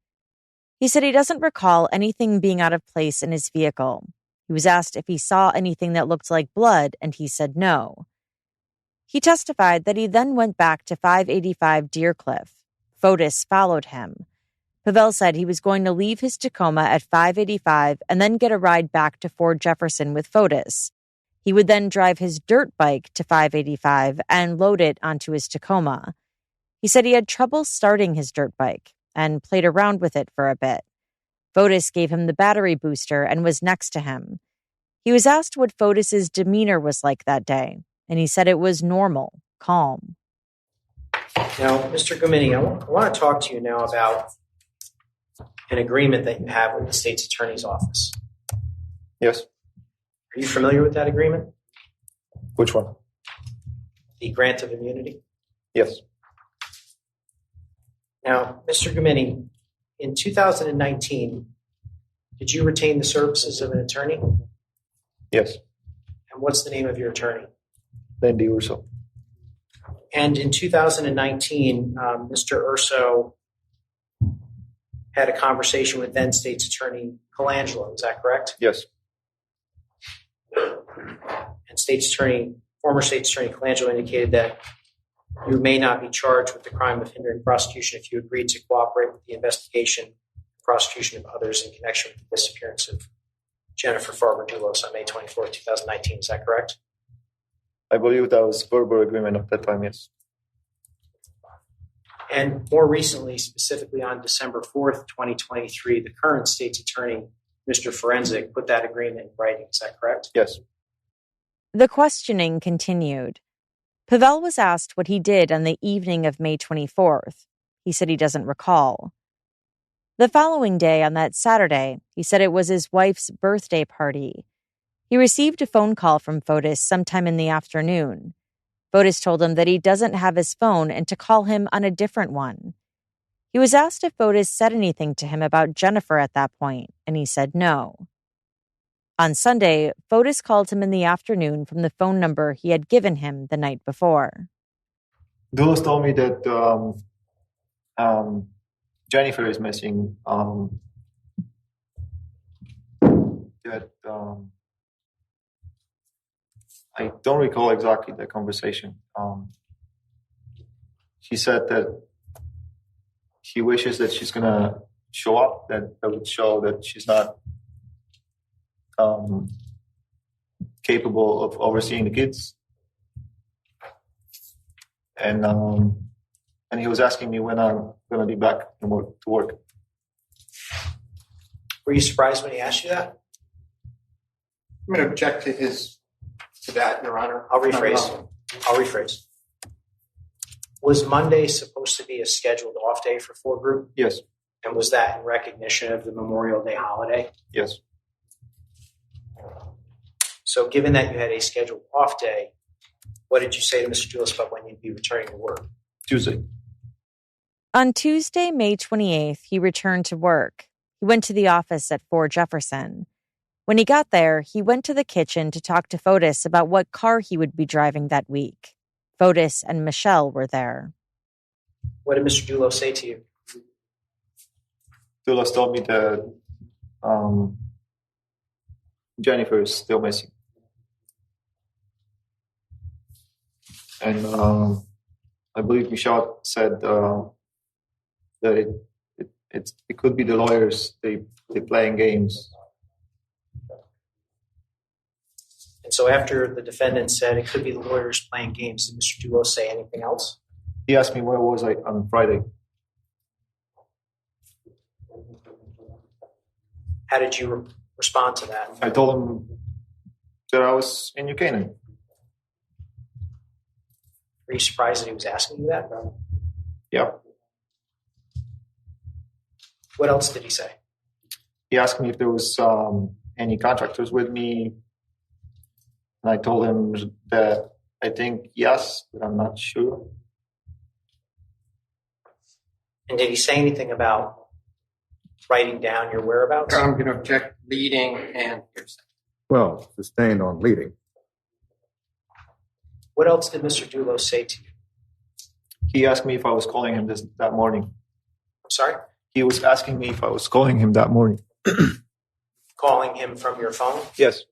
He said he doesn't recall anything being out of place in his vehicle. He was asked if he saw anything that looked like blood, and he said no. He testified that he then went back to 585 Deercliff. Fotis followed him. Pavel said he was going to leave his Tacoma at 585 and then get a ride back to Fort Jefferson with Fotis. He would then drive his dirt bike to 585 and load it onto his Tacoma. He said he had trouble starting his dirt bike and played around with it for a bit. Fotis gave him the battery booster and was next to him. He was asked what Fotis's demeanor was like that day, and he said it was normal, calm. Now, Mr. Gumini, I want to talk to you now about an agreement that you have with the state's attorney's office. Yes. Are you familiar with that agreement? Which one? The grant of immunity? Yes. Now, Mr. Gumini, in 2019, did you retain the services of an attorney? Yes. And what's the name of your attorney? Lindy Urso. And in 2019, Mr. Urso had a conversation with then State's Attorney Colangelo. Is that correct? Yes. And former State's Attorney Colangelo indicated that you may not be charged with the crime of hindering prosecution if you agreed to cooperate with the investigation and prosecution of others in connection with the disappearance of Jennifer Farber Dulos on May 24, 2019. Is that correct? I believe that was verbal agreement at that time, yes. And more recently, specifically on December 4th, 2023, the current state's attorney, Mr. Forensic, put that agreement in writing. Is that correct? Yes. The questioning continued. Pavel was asked what he did on the evening of May 24th. He said he doesn't recall. The following day, on that Saturday, he said it was his wife's birthday party. He received a phone call from Fotis sometime in the afternoon. Fotis told him that he doesn't have his phone and to call him on a different one. He was asked if Fotis said anything to him about Jennifer at that point, and he said no. On Sunday, Fotis called him in the afternoon from the phone number he had given him the night before. Dulos told me that Jennifer is missing. I don't recall exactly the conversation. She said that she wishes that she's going to show up, that would show that she's not capable of overseeing the kids. And he was asking me when I'm going to be back to work. Were you surprised when he asked you that? I'm going to object to that, Your Honor. I'll rephrase. Was Monday supposed to be a scheduled off day for Ford Group? Yes. And was that in recognition of the Memorial Day holiday? Yes. So given that you had a scheduled off day, what did you say to Mr. Dulos about when you'd be returning to work? Tuesday. On Tuesday, May 28th, he returned to work. He went to the office at Fort Jefferson. When he got there, he went to the kitchen to talk to Fotis about what car he would be driving that week. Fotis and Michelle were there. What did Mr. Dulos say to you? Dulos told me that Jennifer is still missing. And I believe Michelle said that it could be the lawyers, they playing games. And so after the defendant said it could be the lawyers playing games, did Mr. Dulos say anything else? He asked me where was I on Friday. How did you respond to that? I told him that I was in New Canaan. Were you surprised that he was asking you that? Yeah. What else did he say? He asked me if there was any contractors with me. And I told him that I think yes, but I'm not sure. And did he say anything about writing down your whereabouts? I'm going to object leading and hearsay. Well, sustained on leading. What else did Mr. Dulos say to you? He asked me if I was calling him that morning. I'm sorry? He was asking me if I was calling him that morning. Calling him from your phone? Yes.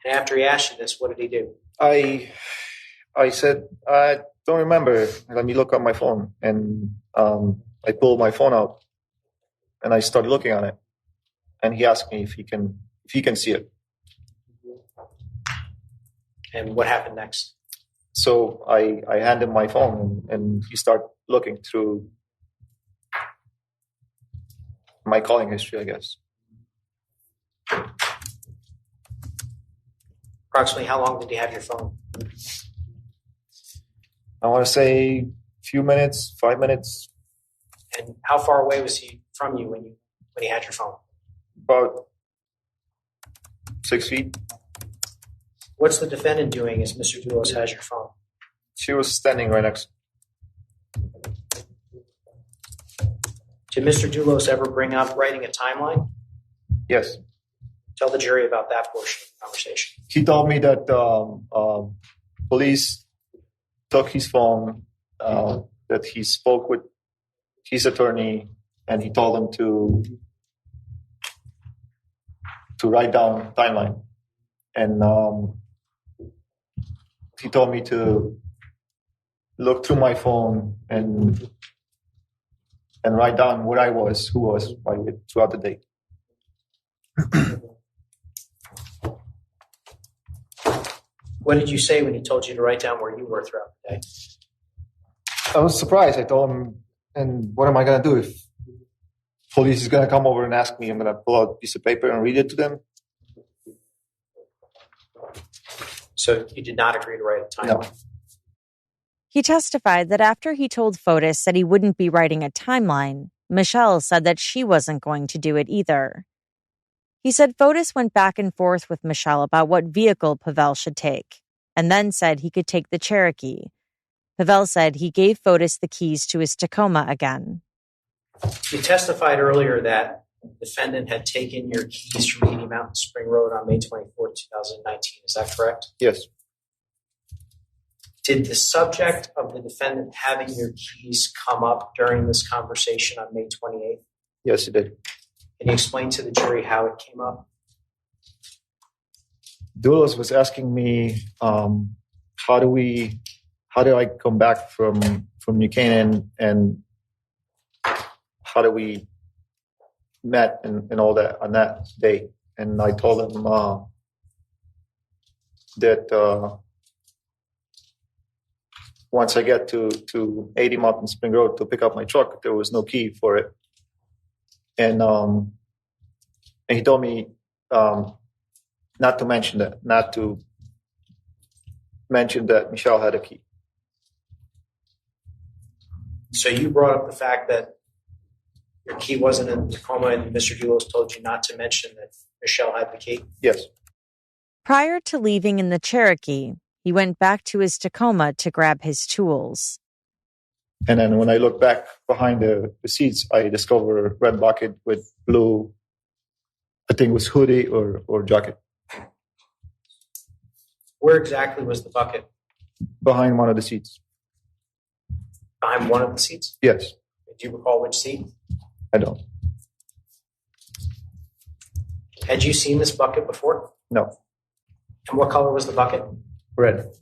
And after he asked you this, what did he do? I said, I don't remember. Let me look on my phone. And I pulled my phone out and I started looking on it. And he asked me if he can see it. And what happened next? So I handed him my phone and he started looking through my calling history, I guess. Approximately how long did he have your phone? I want to say a few minutes, 5 minutes. And how far away was he from you when he had your phone? About 6 feet. What's the defendant doing as Mr. Dulos has your phone? She was standing right next. Did Mr. Dulos ever bring up writing a timeline? Yes. Tell the jury about that portion of the conversation. He told me that police took his phone, that he spoke with his attorney, and he told him to write down timeline. And he told me to look through my phone and write down where I was, who was throughout the day. What did you say when he told you to write down where you were throughout the day? I was surprised. I told him, and what am I going to do if police is going to come over and ask me? I'm going to pull out a piece of paper and read it to them. So you did not agree to write a timeline? No. He testified that after he told Fotis that he wouldn't be writing a timeline, Michelle said that she wasn't going to do it either. He said Fotis went back and forth with Michelle about what vehicle Pavel should take, and then said he could take the Cherokee. Pavel said he gave Fotis the keys to his Tacoma again. You testified earlier that the defendant had taken your keys from 80 Mountain Spring Road on May 24, 2019. Is that correct? Yes. Did the subject of the defendant having your keys come up during this conversation on May 28th? Yes, it did. Can you explain to the jury how it came up? Dulos was asking me, how do I come back from New Canaan, and how do we met and all that on that day? And I told him that once I get to 80 Mountain Spring Road to pick up my truck, there was no key for it. And he told me not to mention that Michelle had a key. So you brought up the fact that your key wasn't in the Tacoma, and Mr. Dulos told you not to mention that Michelle had the key? Yes. Prior to leaving in the Cherokee, he went back to his Tacoma to grab his tools. And then when I look back behind the seats, I discover a red bucket with blue, I think it was hoodie or jacket. Where exactly was the bucket? Behind one of the seats. Behind one of the seats? Yes. Do you recall which seat? I don't. Had you seen this bucket before? No. And what color was the bucket? Red. Can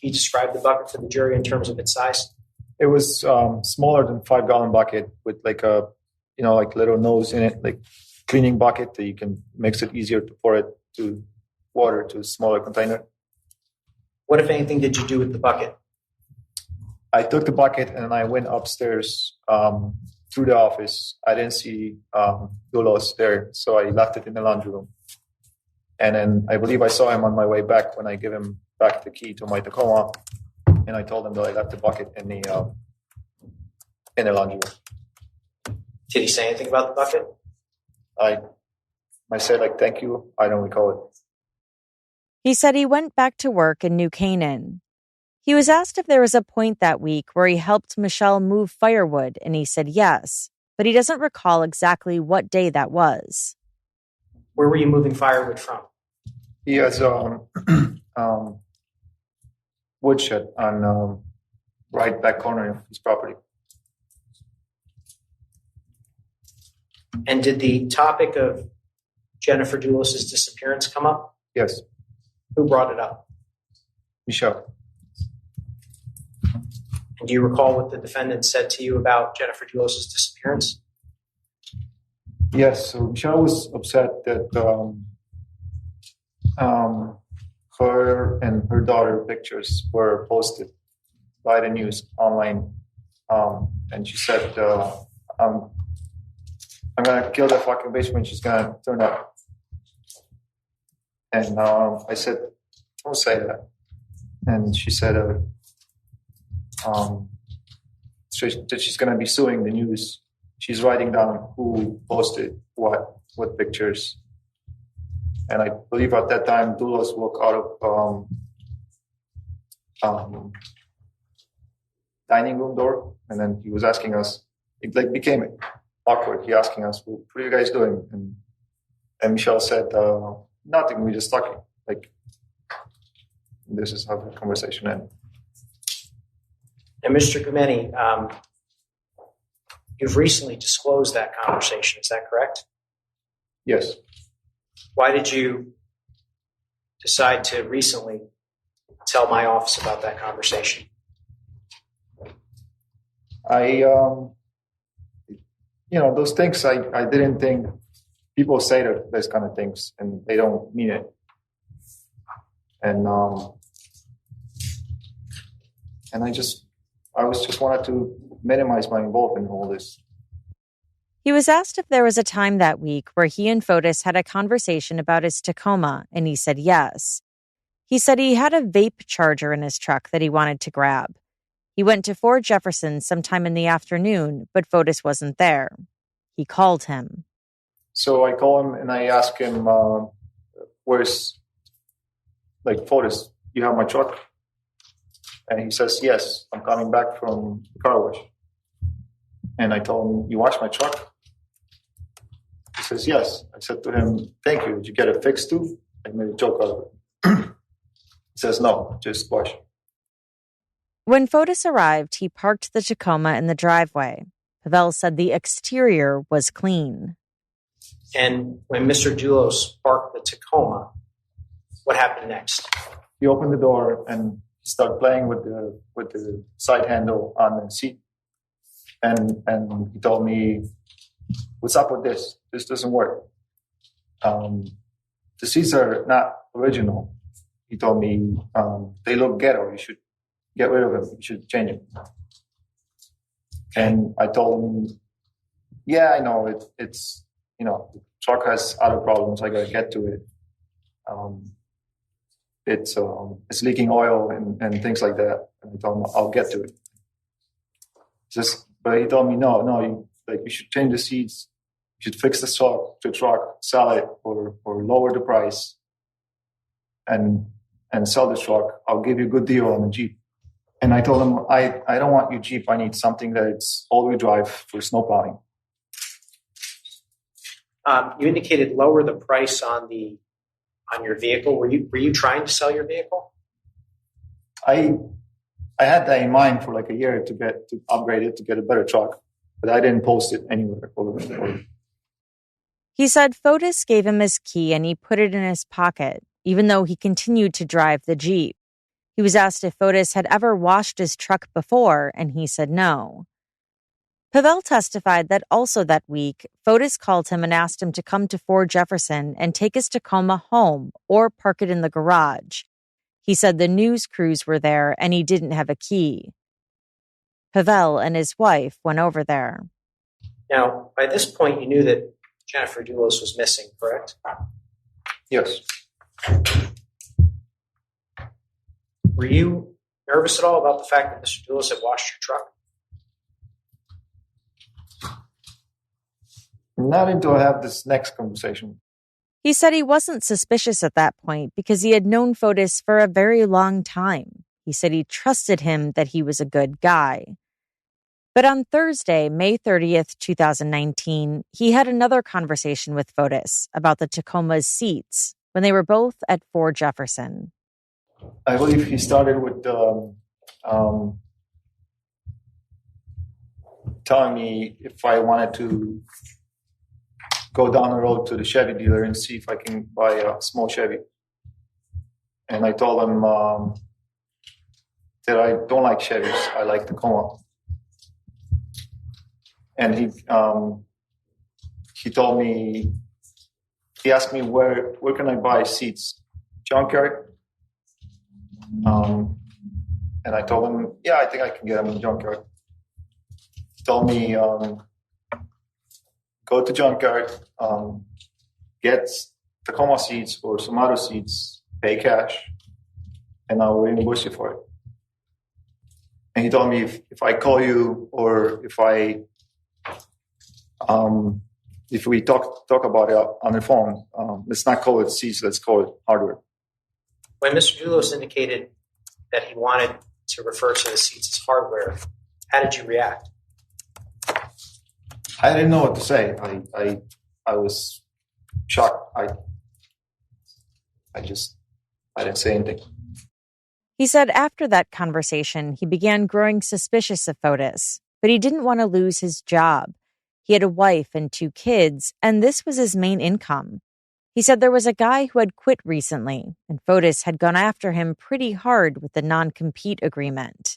you describe the bucket to the jury in terms of its size? It was smaller than 5-gallon bucket with like a, like little nose in it, like cleaning bucket that you can makes it easier to pour it to water to a smaller container. What, if anything, did you do with the bucket? I took the bucket and I went upstairs through the office. I didn't see Dulos there, so I left it in the laundry room. And then I believe I saw him on my way back when I gave him back the key to my Tacoma, and I told him that I left the bucket in the laundry room. Did he say anything about the bucket? I said, thank you. I don't recall it. He said he went back to work in New Canaan. He was asked if there was a point that week where he helped Michelle move firewood, and he said yes, but he doesn't recall exactly what day that was. Where were you moving firewood from? He has woodshed on right back corner of his property. And did the topic of Jennifer Dulos' disappearance come up? Yes. Who brought it up? Michelle. Do you recall what the defendant said to you about Jennifer Dulos' disappearance? Yes, so Michelle was upset that her and her daughter pictures were posted by the news online. And she said, I'm going to kill that fucking bitch when she's going to turn up. And I said, don't say that. And she said that she's going to be suing the news. She's writing down who posted what pictures. And I believe at that time, Dulos walked out of dining room door, and then he was asking us. It became awkward. He asking us, "What are you guys doing?" And Michelle said, "Nothing. We're just talking." This is how the conversation ended. And Mr. Gumeni, you've recently disclosed that conversation. Is that correct? Yes. Why did you decide to recently tell my office about that conversation? Those things I didn't think people say those kind of things and they don't mean it. And I just wanted to minimize my involvement in all this. He was asked if there was a time that week where he and Fotis had a conversation about his Tacoma, and he said yes. He said he had a vape charger in his truck that he wanted to grab. He went to Fort Jefferson sometime in the afternoon, but Fotis wasn't there. He called him. So I call him and I ask him, where's, Fotis, you have my truck? And he says, yes, I'm coming back from the car wash. And I told him, you wash my truck? He says, yes. I said to him, thank you. Did you get it fixed too? I made a joke out of it. He says, no, just wash. When Fotis arrived, he parked the Tacoma in the driveway. Pavel said the exterior was clean. And when Mr. Dulos parked the Tacoma, what happened next? He opened the door and started playing with the side handle on the seat. And he told me, what's up with this? This doesn't work. The seats are not original. He told me, they look ghetto. You should get rid of them. You should change them. And I told him, yeah, I know it's the truck has other problems. I got to get to it. It's leaking oil and things like that. And I told him, I'll get to it. But he told me, no, you should change the seats. You should fix the truck, sell it, or lower the price, and sell the truck. I'll give you a good deal on the Jeep. And I told him, I don't want your Jeep. I need something that's all-wheel drive for snow plowing. You indicated lower the price on your vehicle. Were you trying to sell your vehicle? I had that in mind for like a year to upgrade it to get a better truck, but I didn't post it anywhere. He said Fotis gave him his key and he put it in his pocket, even though he continued to drive the Jeep. He was asked if Fotis had ever washed his truck before, and he said no. Pavel testified that also that week, Fotis called him and asked him to come to Fort Jefferson and take his Tacoma home or park it in the garage. He said the news crews were there and he didn't have a key. Pavel and his wife went over there. Now, by this point, you knew that Jennifer Dulos was missing, correct? Yes. Were you nervous at all about the fact that Mr. Dulos had washed your truck? Not until I have this next conversation. He said he wasn't suspicious at that point because he had known Fotis for a very long time. He said he trusted him, that he was a good guy. But on Thursday, May 30th, 2019, he had another conversation with Fotis about the Tacoma's seats when they were both at Fort Jefferson. I believe he started with telling me if I wanted to go down the road to the Chevy dealer and see if I can buy a small Chevy. And I told him, that I don't like Chevys. I like Tacoma. And he told me, he asked me where can I buy seats? Junkyard. And I told him, yeah, I think I can get them in the junkyard. He told me, go to junkyard, get Tacoma seats or some other seats, pay cash, and I will reimburse you for it. And he told me if I call you or if we talk about it on the phone, let's not call it seats, let's call it hardware. When Mr. Dulos indicated that he wanted to refer to the seats as hardware, how did you react? I didn't know what to say. I was shocked. I didn't say anything. He said after that conversation, he began growing suspicious of Fotis, but he didn't want to lose his job. He had a wife and 2 kids, and this was his main income. He said there was a guy who had quit recently, and Fotis had gone after him pretty hard with the non-compete agreement.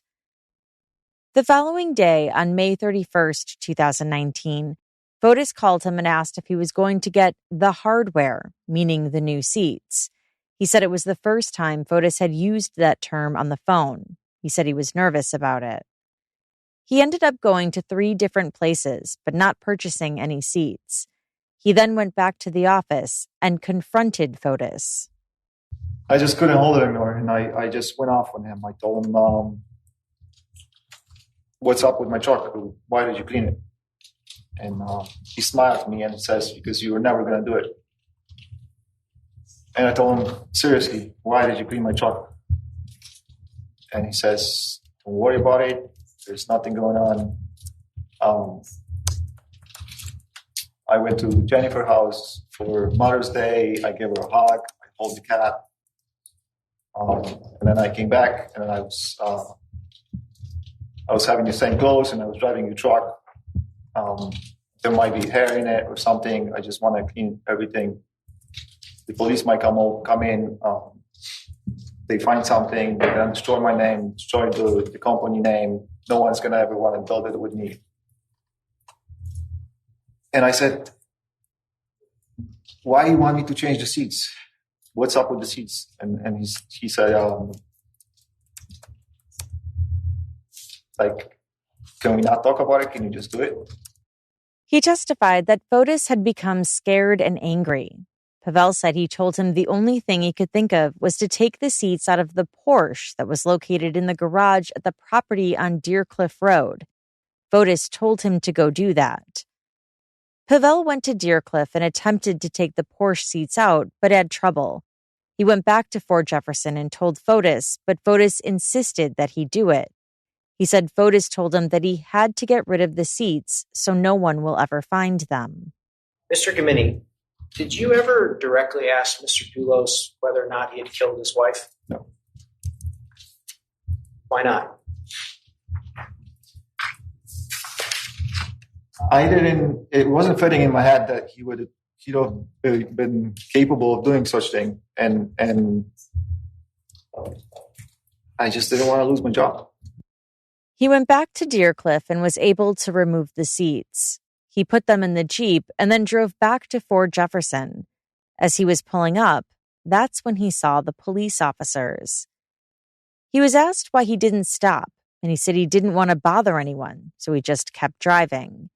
The following day, on May 31st, 2019, Fotis called him and asked if he was going to get the hardware, meaning the new seats. He said it was the first time Fotis had used that term on the phone. He said he was nervous about it. He ended up going to 3 different places, but not purchasing any seats. He then went back to the office and confronted Fotis. I just couldn't hold it anymore, and I just went off on him. I told him, what's up with my truck? Why did you clean it? And he smiled at me and says, because you were never going to do it. And I told him, seriously, why did you clean my truck? And he says, don't worry about it. There's nothing going on. I went to Jennifer's house for Mother's Day. I gave her a hug. I held the cat. And then I came back, and I was having the same clothes, and I was driving your truck. There might be hair in it or something. I just want to clean everything. The police might come in. They find something. They're going to destroy my name, destroy the company name. No one's going to ever want to build it with me. And I said, why do you want me to change the seats? What's up with the seats? And he said, can we not talk about it? Can you just do it? He testified that Fotis had become scared and angry. Pavel said he told him the only thing he could think of was to take the seats out of the Porsche that was located in the garage at the property on Deer Cliff Road. Fotis told him to go do that. Pavel went to Deer Cliff and attempted to take the Porsche seats out, but had trouble. He went back to Fort Jefferson and told Fotis, but Fotis insisted that he do it. He said Fotis told him that he had to get rid of the seats so no one will ever find them. Mr. Gimini, did you ever directly ask Mr. Dulos whether or not he had killed his wife? No. Why not? It wasn't fitting in my head that he would have been capable of doing such thing. And I just didn't want to lose my job. He went back to Deer Cliff and was able to remove the seats. He put them in the Jeep and then drove back to Fort Jefferson. As he was pulling up, that's when he saw the police officers. He was asked why he didn't stop, and he said he didn't want to bother anyone, so he just kept driving.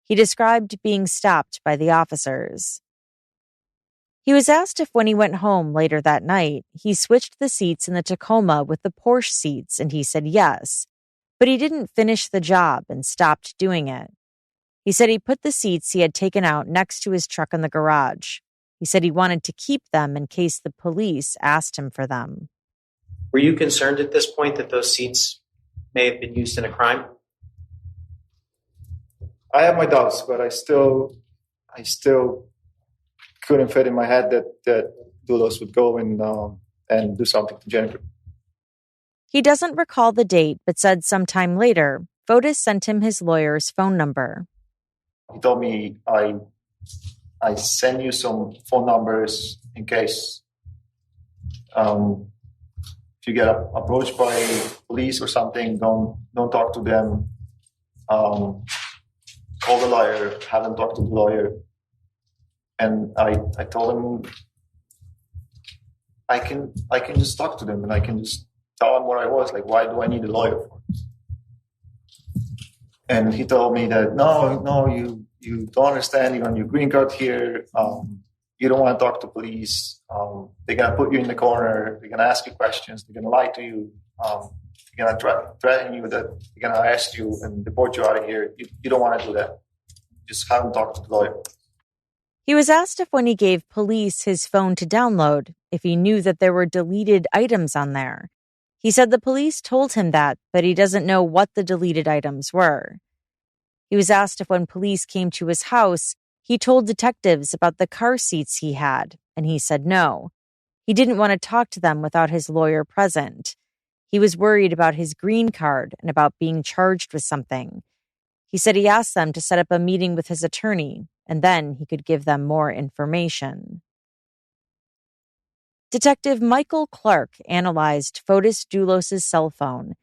He described being stopped by the officers. He was asked if when he went home later that night, he switched the seats in the Tacoma with the Porsche seats, and he said yes, but he didn't finish the job and stopped doing it. He said he put the seats he had taken out next to his truck in the garage. He said he wanted to keep them in case the police asked him for them. Were you concerned at this point that those seats may have been used in a crime? I have my doubts, but I still couldn't fit in my head that Dulos would go and do something to Jennifer. He doesn't recall the date, but said sometime later, Fotis sent him his lawyer's phone number. He told me, I send you some phone numbers in case if you get approached by police or something, don't talk to them. Call the lawyer. Have them talk to the lawyer. And I told him I can just talk to them and I can just tell them what I was. Like, why do I need a lawyer for? And he told me that no, you don't understand. You're on your green card here. You don't want to talk to police. They're gonna put you in the corner. They're gonna ask you questions. They're gonna lie to you. They're gonna threaten you that they're gonna arrest you and deport you out of here. You don't want to do that. Just have them talk to the lawyer. He was asked if when he gave police his phone to download, if he knew that there were deleted items on there. He said the police told him that, but he doesn't know what the deleted items were. He was asked if when police came to his house, he told detectives about the car seats he had, and he said no. He didn't want to talk to them without his lawyer present. He was worried about his green card and about being charged with something. He said he asked them to set up a meeting with his attorney, and then he could give them more information. Detective Michael Clark analyzed Fotis Dulos' cell phone.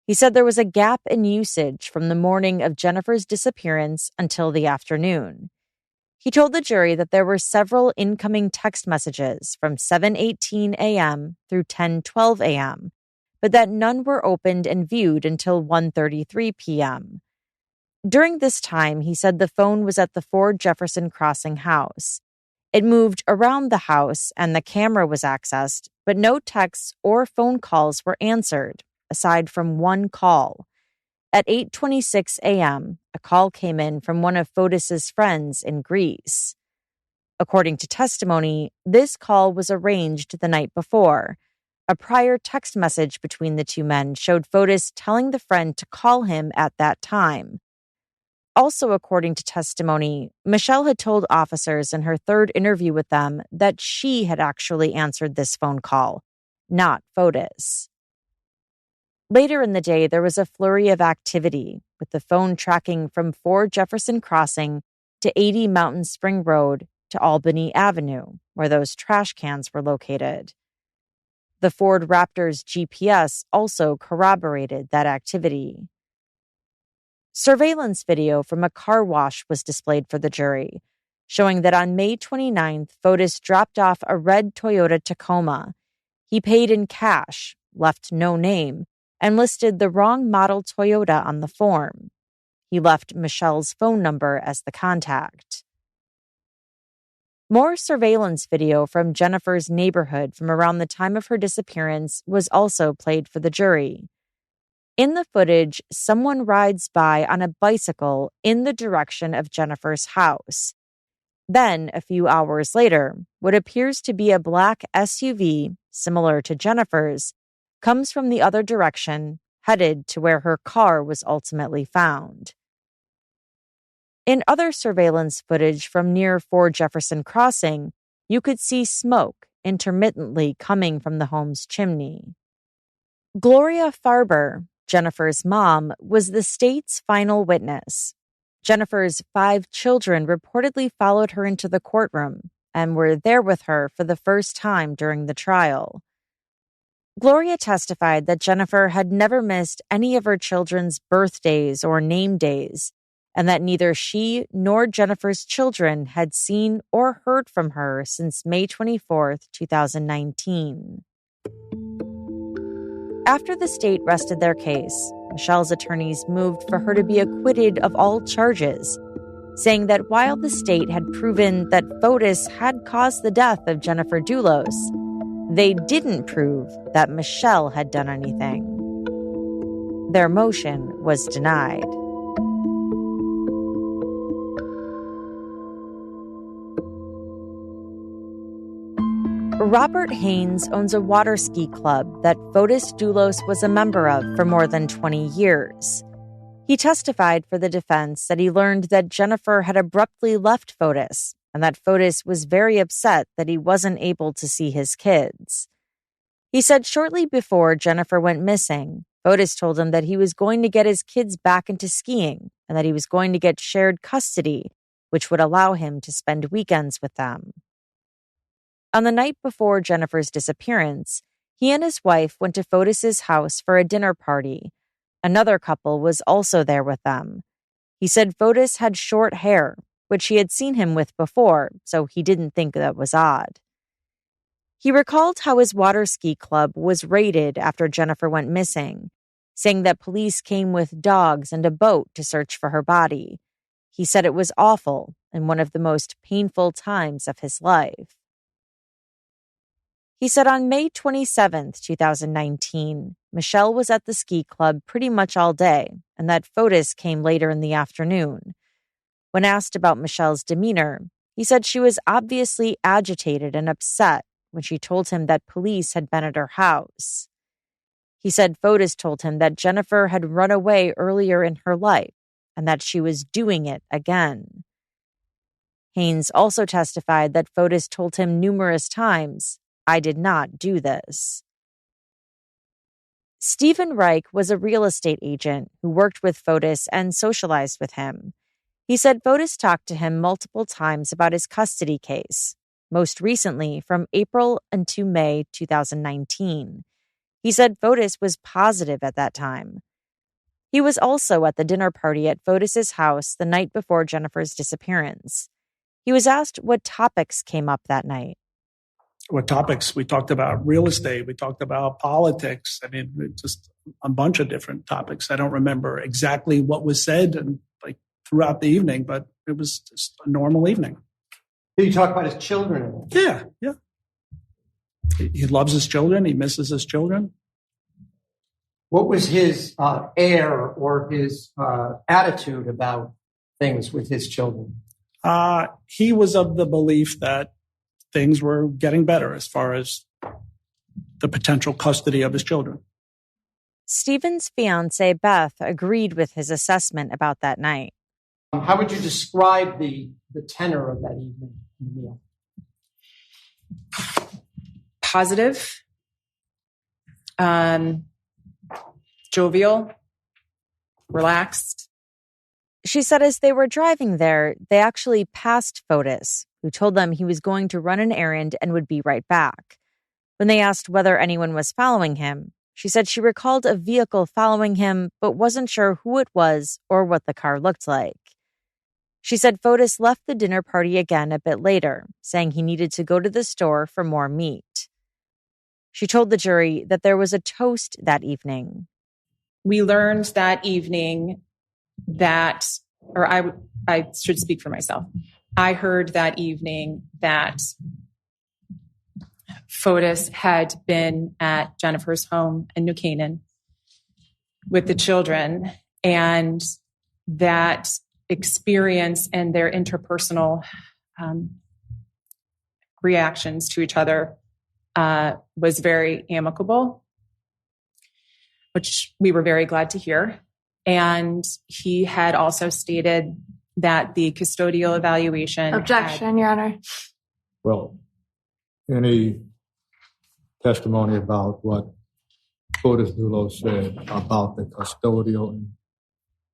He said there was a gap in usage from the morning of Jennifer's disappearance until the afternoon. He told the jury that there were several incoming text messages from 7:18 a.m. through 10:12 a.m., but that none were opened and viewed until 1:33 p.m. During this time, he said the phone was at the Ford Jefferson Crossing house. It moved around the house and the camera was accessed, but no texts or phone calls were answered, aside from one call. At 8:26 a.m., a call came in from one of Fotis' friends in Greece. According to testimony, this call was arranged the night before. A prior text message between the two men showed Fotis telling the friend to call him at that time. Also, according to testimony, Michelle had told officers in her third interview with them that she had actually answered this phone call, not Fotis. Later in the day, there was a flurry of activity, with the phone tracking from Ford Jefferson Crossing to 80 Mountain Spring Road to Albany Avenue, where those trash cans were located. The Ford Raptor's GPS also corroborated that activity. Surveillance video from a car wash was displayed for the jury, showing that on May 29th, Fotis dropped off a red Toyota Tacoma. He paid in cash, left no name, and listed the wrong model Toyota on the form. He left Michelle's phone number as the contact. More surveillance video from Jennifer's neighborhood from around the time of her disappearance was also played for the jury. In the footage, someone rides by on a bicycle in the direction of Jennifer's house. Then, a few hours later, what appears to be a black SUV, similar to Jennifer's, comes from the other direction, headed to where her car was ultimately found. In other surveillance footage from near Ford Jefferson Crossing, you could see smoke intermittently coming from the home's chimney. Gloria Farber, Jennifer's mom, was the state's final witness. Jennifer's 5 children reportedly followed her into the courtroom and were there with her for the first time during the trial. Gloria testified that Jennifer had never missed any of her children's birthdays or name days, and that neither she nor Jennifer's children had seen or heard from her since May 24, 2019. After the state rested their case, Michelle's attorneys moved for her to be acquitted of all charges, saying that while the state had proven that Fotis had caused the death of Jennifer Dulos, they didn't prove that Michelle had done anything. Their motion was denied. Robert Haynes owns a water ski club that Fotis Dulos was a member of for more than 20 years. He testified for the defense that he learned that Jennifer had abruptly left Fotis and that Fotis was very upset that he wasn't able to see his kids. He said shortly before Jennifer went missing, Fotis told him that he was going to get his kids back into skiing and that he was going to get shared custody, which would allow him to spend weekends with them. On the night before Jennifer's disappearance, He and his wife went to Fotis's house for a dinner party. Another couple was also there with them. He said Fotis had short hair, which he had seen him with before, so he didn't think that was odd. He recalled how his water ski club was raided after Jennifer went missing, saying that police came with dogs and a boat to search for her body. He said it was awful and one of the most painful times of his life. He said on May 27, 2019, Michelle was at the ski club pretty much all day, and that Fotis came later in the afternoon. When asked about Michelle's demeanor, he said she was obviously agitated and upset when she told him that police had been at her house. He said Fotis told him that Jennifer had run away earlier in her life and that she was doing it again. Haynes also testified that Fotis told him numerous times, "I did not do this." Stephen Reich was a real estate agent who worked with Fotis and socialized with him. He said Fotis talked to him multiple times about his custody case, most recently from April into May 2019. He said Fotis was positive at that time. He was also at the dinner party at Fotis's house the night before Jennifer's disappearance. He was asked what topics came up that night. What topics? We talked about real estate. We talked about politics. I mean, just a bunch of different topics. I don't remember exactly what was said and like throughout the evening, but it was just a normal evening. Did you talk about his children? Yeah. He loves his children. He misses his children. What was his air or his attitude about things with his children? He was of the belief that things were getting better as far as the potential custody of his children. Stephen's fiancée, Beth, agreed with his assessment about that night. How would you describe the tenor of that evening in the meal? Positive, jovial, relaxed. She said as they were driving there, they actually passed Fotis, who told them he was going to run an errand and would be right back. When they asked whether anyone was following him, she said she recalled a vehicle following him, but wasn't sure who it was or what the car looked like. She said Fotis left the dinner party again a bit later, saying he needed to go to the store for more meat. She told the jury that there was a toast that evening. We learned that evening that, or I should speak for myself. I heard that evening that Fotis had been at Jennifer's home in New Canaan with the children, and that experience and their interpersonal reactions to each other was very amicable, which we were very glad to hear. And he had also stated that the custodial evaluation... Objection, Your Honor. Well, any testimony about what Fotis Dulos said about the custodial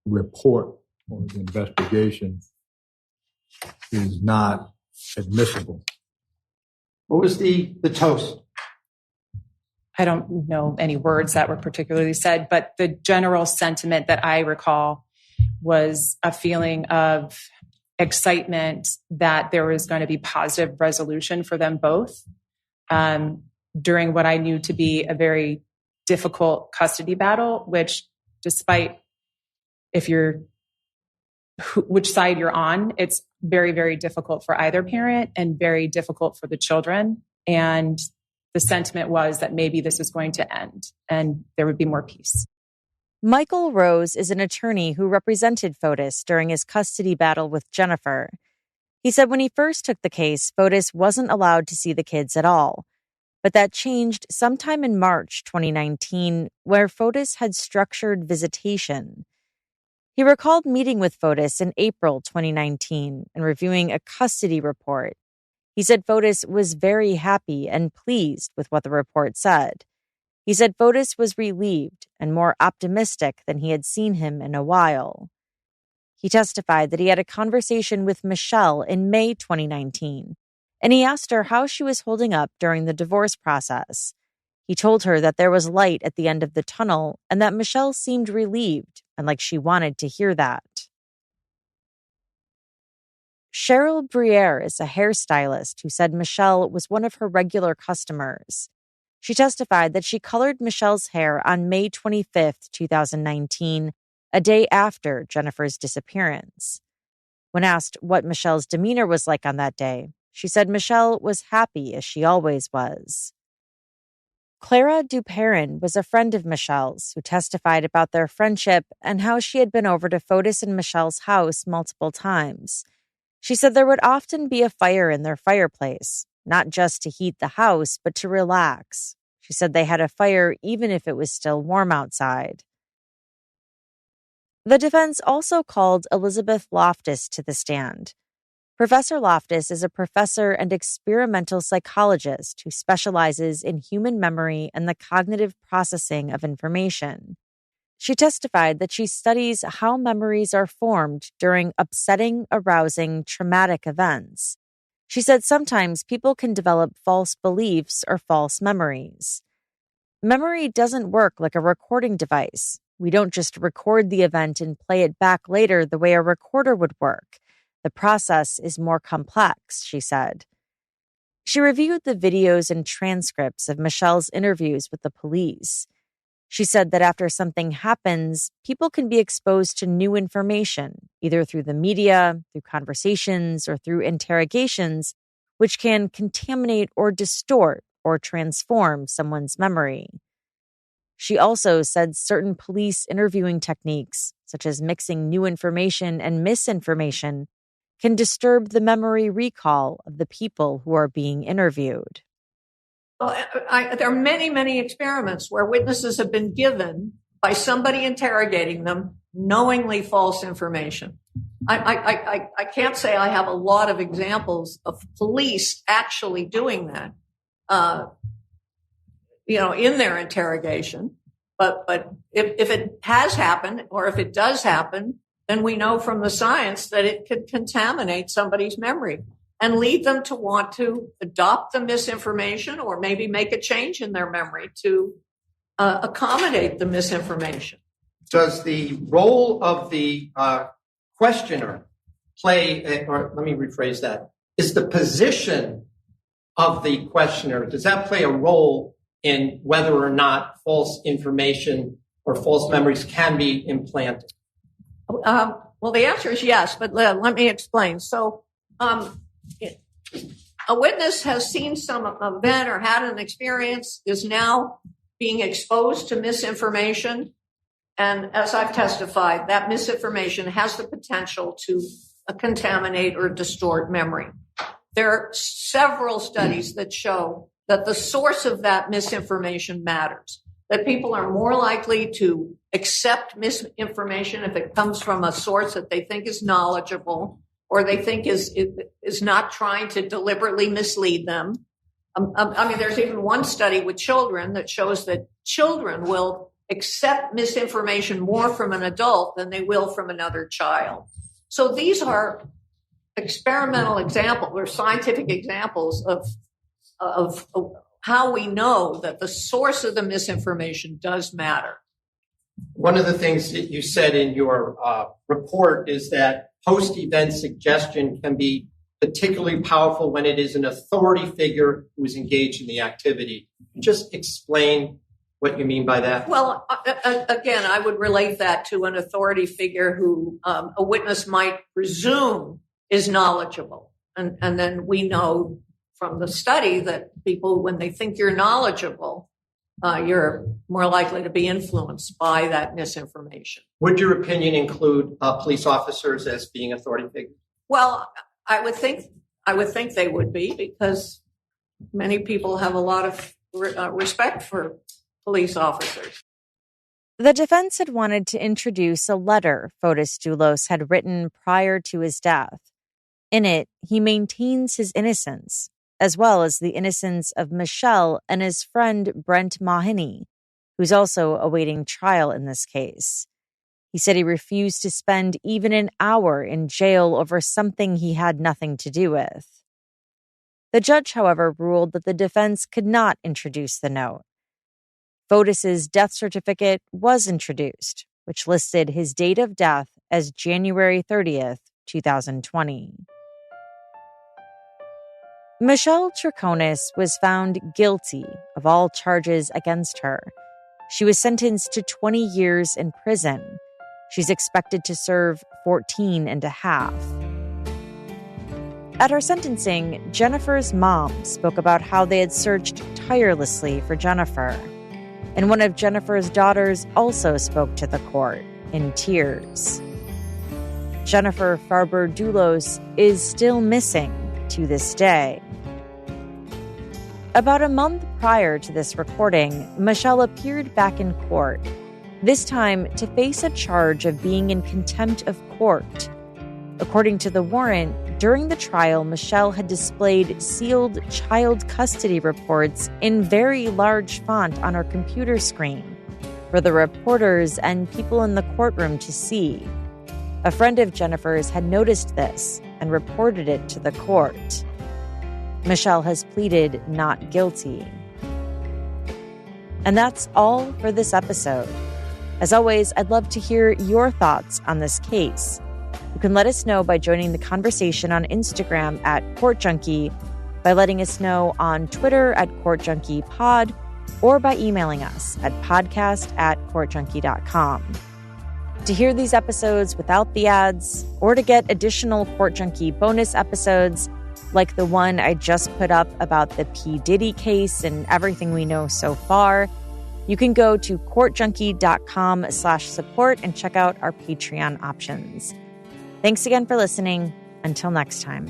report or the investigation is not admissible. What was the toast? I don't know any words that were particularly said, but the general sentiment that I recall was a feeling of excitement that there was going to be positive resolution for them both during what I knew to be a very difficult custody battle, which despite which side you're on, it's very, very difficult for either parent and very difficult for the children. And the sentiment was that maybe this is going to end and there would be more peace. Michael Rose is an attorney who represented Fotis during his custody battle with Jennifer. He said when he first took the case, Fotis wasn't allowed to see the kids at all. But that changed sometime in March 2019, where Fotis had structured visitation. He recalled meeting with Fotis in April 2019 and reviewing a custody report. He said Fotis was very happy and pleased with what the report said. He said Fotis was relieved and more optimistic than he had seen him in a while. He testified that he had a conversation with Michelle in May 2019, and he asked her how she was holding up during the divorce process. He told her that there was light at the end of the tunnel and that Michelle seemed relieved and like she wanted to hear that. Cheryl Briere is a hairstylist who said Michelle was one of her regular customers. She testified that she colored Michelle's hair on May 25th, 2019, a day after Jennifer's disappearance. When asked what Michelle's demeanor was like on that day, she said Michelle was happy as she always was. Clara Duperrin was a friend of Michelle's who testified about their friendship and how she had been over to Fotis and Michelle's house multiple times. She said there would often be a fire in their fireplace, not just to heat the house, but to relax. She said they had a fire even if it was still warm outside. The defense also called Elizabeth Loftus to the stand. Professor Loftus is a professor and experimental psychologist who specializes in human memory and the cognitive processing of information. She testified that she studies how memories are formed during upsetting, arousing, traumatic events. She said sometimes people can develop false beliefs or false memories. Memory doesn't work like a recording device. We don't just record the event and play it back later the way a recorder would work. The process is more complex, she said. She reviewed the videos and transcripts of Michelle's interviews with the police. She said that after something happens, people can be exposed to new information, either through the media, through conversations, or through interrogations, which can contaminate or distort or transform someone's memory. She also said certain police interviewing techniques, such as mixing new information and misinformation, can disturb the memory recall of the people who are being interviewed. Well, there are many, many experiments where witnesses have been given by somebody interrogating them knowingly false information. I can't say I have a lot of examples of police actually doing that, in their interrogation. But if it has happened, or if it does happen, then we know from the science that it could contaminate somebody's memory and lead them to want to adopt the misinformation or maybe make a change in their memory to accommodate the misinformation. Does the role of the questioner play, or let me rephrase that, is the position of the questioner, does that play a role in whether or not false information or false memories can be implanted? Well, the answer is yes, but let me explain. So, a witness has seen some event or had an experience, is now being exposed to misinformation. And as I've testified, that misinformation has the potential to contaminate or distort memory. There are several studies that show that the source of that misinformation matters, that people are more likely to accept misinformation if it comes from a source that they think is knowledgeable or they think is not trying to deliberately mislead them. There's even one study with children that shows that children will accept misinformation more from an adult than they will from another child. So these are experimental examples or scientific examples of how we know that the source of the misinformation does matter. One of the things that you said in your report is that post-event suggestion can be particularly powerful when it is an authority figure who is engaged in the activity. Just explain what you mean by that. Well, again, I would relate that to an authority figure who a witness might presume is knowledgeable. And then we know from the study that people, when they think you're knowledgeable, you're more likely to be influenced by that misinformation. Would your opinion include police officers as being authority figures? Well, I would think they would be, because many people have a lot of respect for police officers. The defense had wanted to introduce a letter Fotis Dulos had written prior to his death. In it, he maintains his innocence, as well as the innocence of Michelle and his friend Brent Mahoney, who's also awaiting trial in this case. He said he refused to spend even an hour in jail over something he had nothing to do with. The judge, however, ruled that the defense could not introduce the note. Fotis's death certificate was introduced, which listed his date of death as January 30th, 2020. Michelle Troconis was found guilty of all charges against her. She was sentenced to 20 years in prison. She's expected to serve 14 and a half. At her sentencing, Jennifer's mom spoke about how they had searched tirelessly for Jennifer. And one of Jennifer's daughters also spoke to the court in tears. Jennifer Farber Dulos is still missing to this day. About a month prior to this recording, Michelle appeared back in court, this time to face a charge of being in contempt of court. According to the warrant, during the trial, Michelle had displayed sealed child custody reports in very large font on her computer screen for the reporters and people in the courtroom to see. A friend of Jennifer's had noticed this and reported it to the court. Michelle has pleaded not guilty. And that's all for this episode. As always, I'd love to hear your thoughts on this case. You can let us know by joining the conversation on Instagram at Court Junkie, by letting us know on Twitter at Court Junkie Pod, or by emailing us at podcast@courtjunkie.com. To hear these episodes without the ads, or to get additional Court Junkie bonus episodes, like the one I just put up about the P. Diddy case and everything we know so far, you can go to courtjunkie.com/support and check out our Patreon options. Thanks again for listening. Until next time.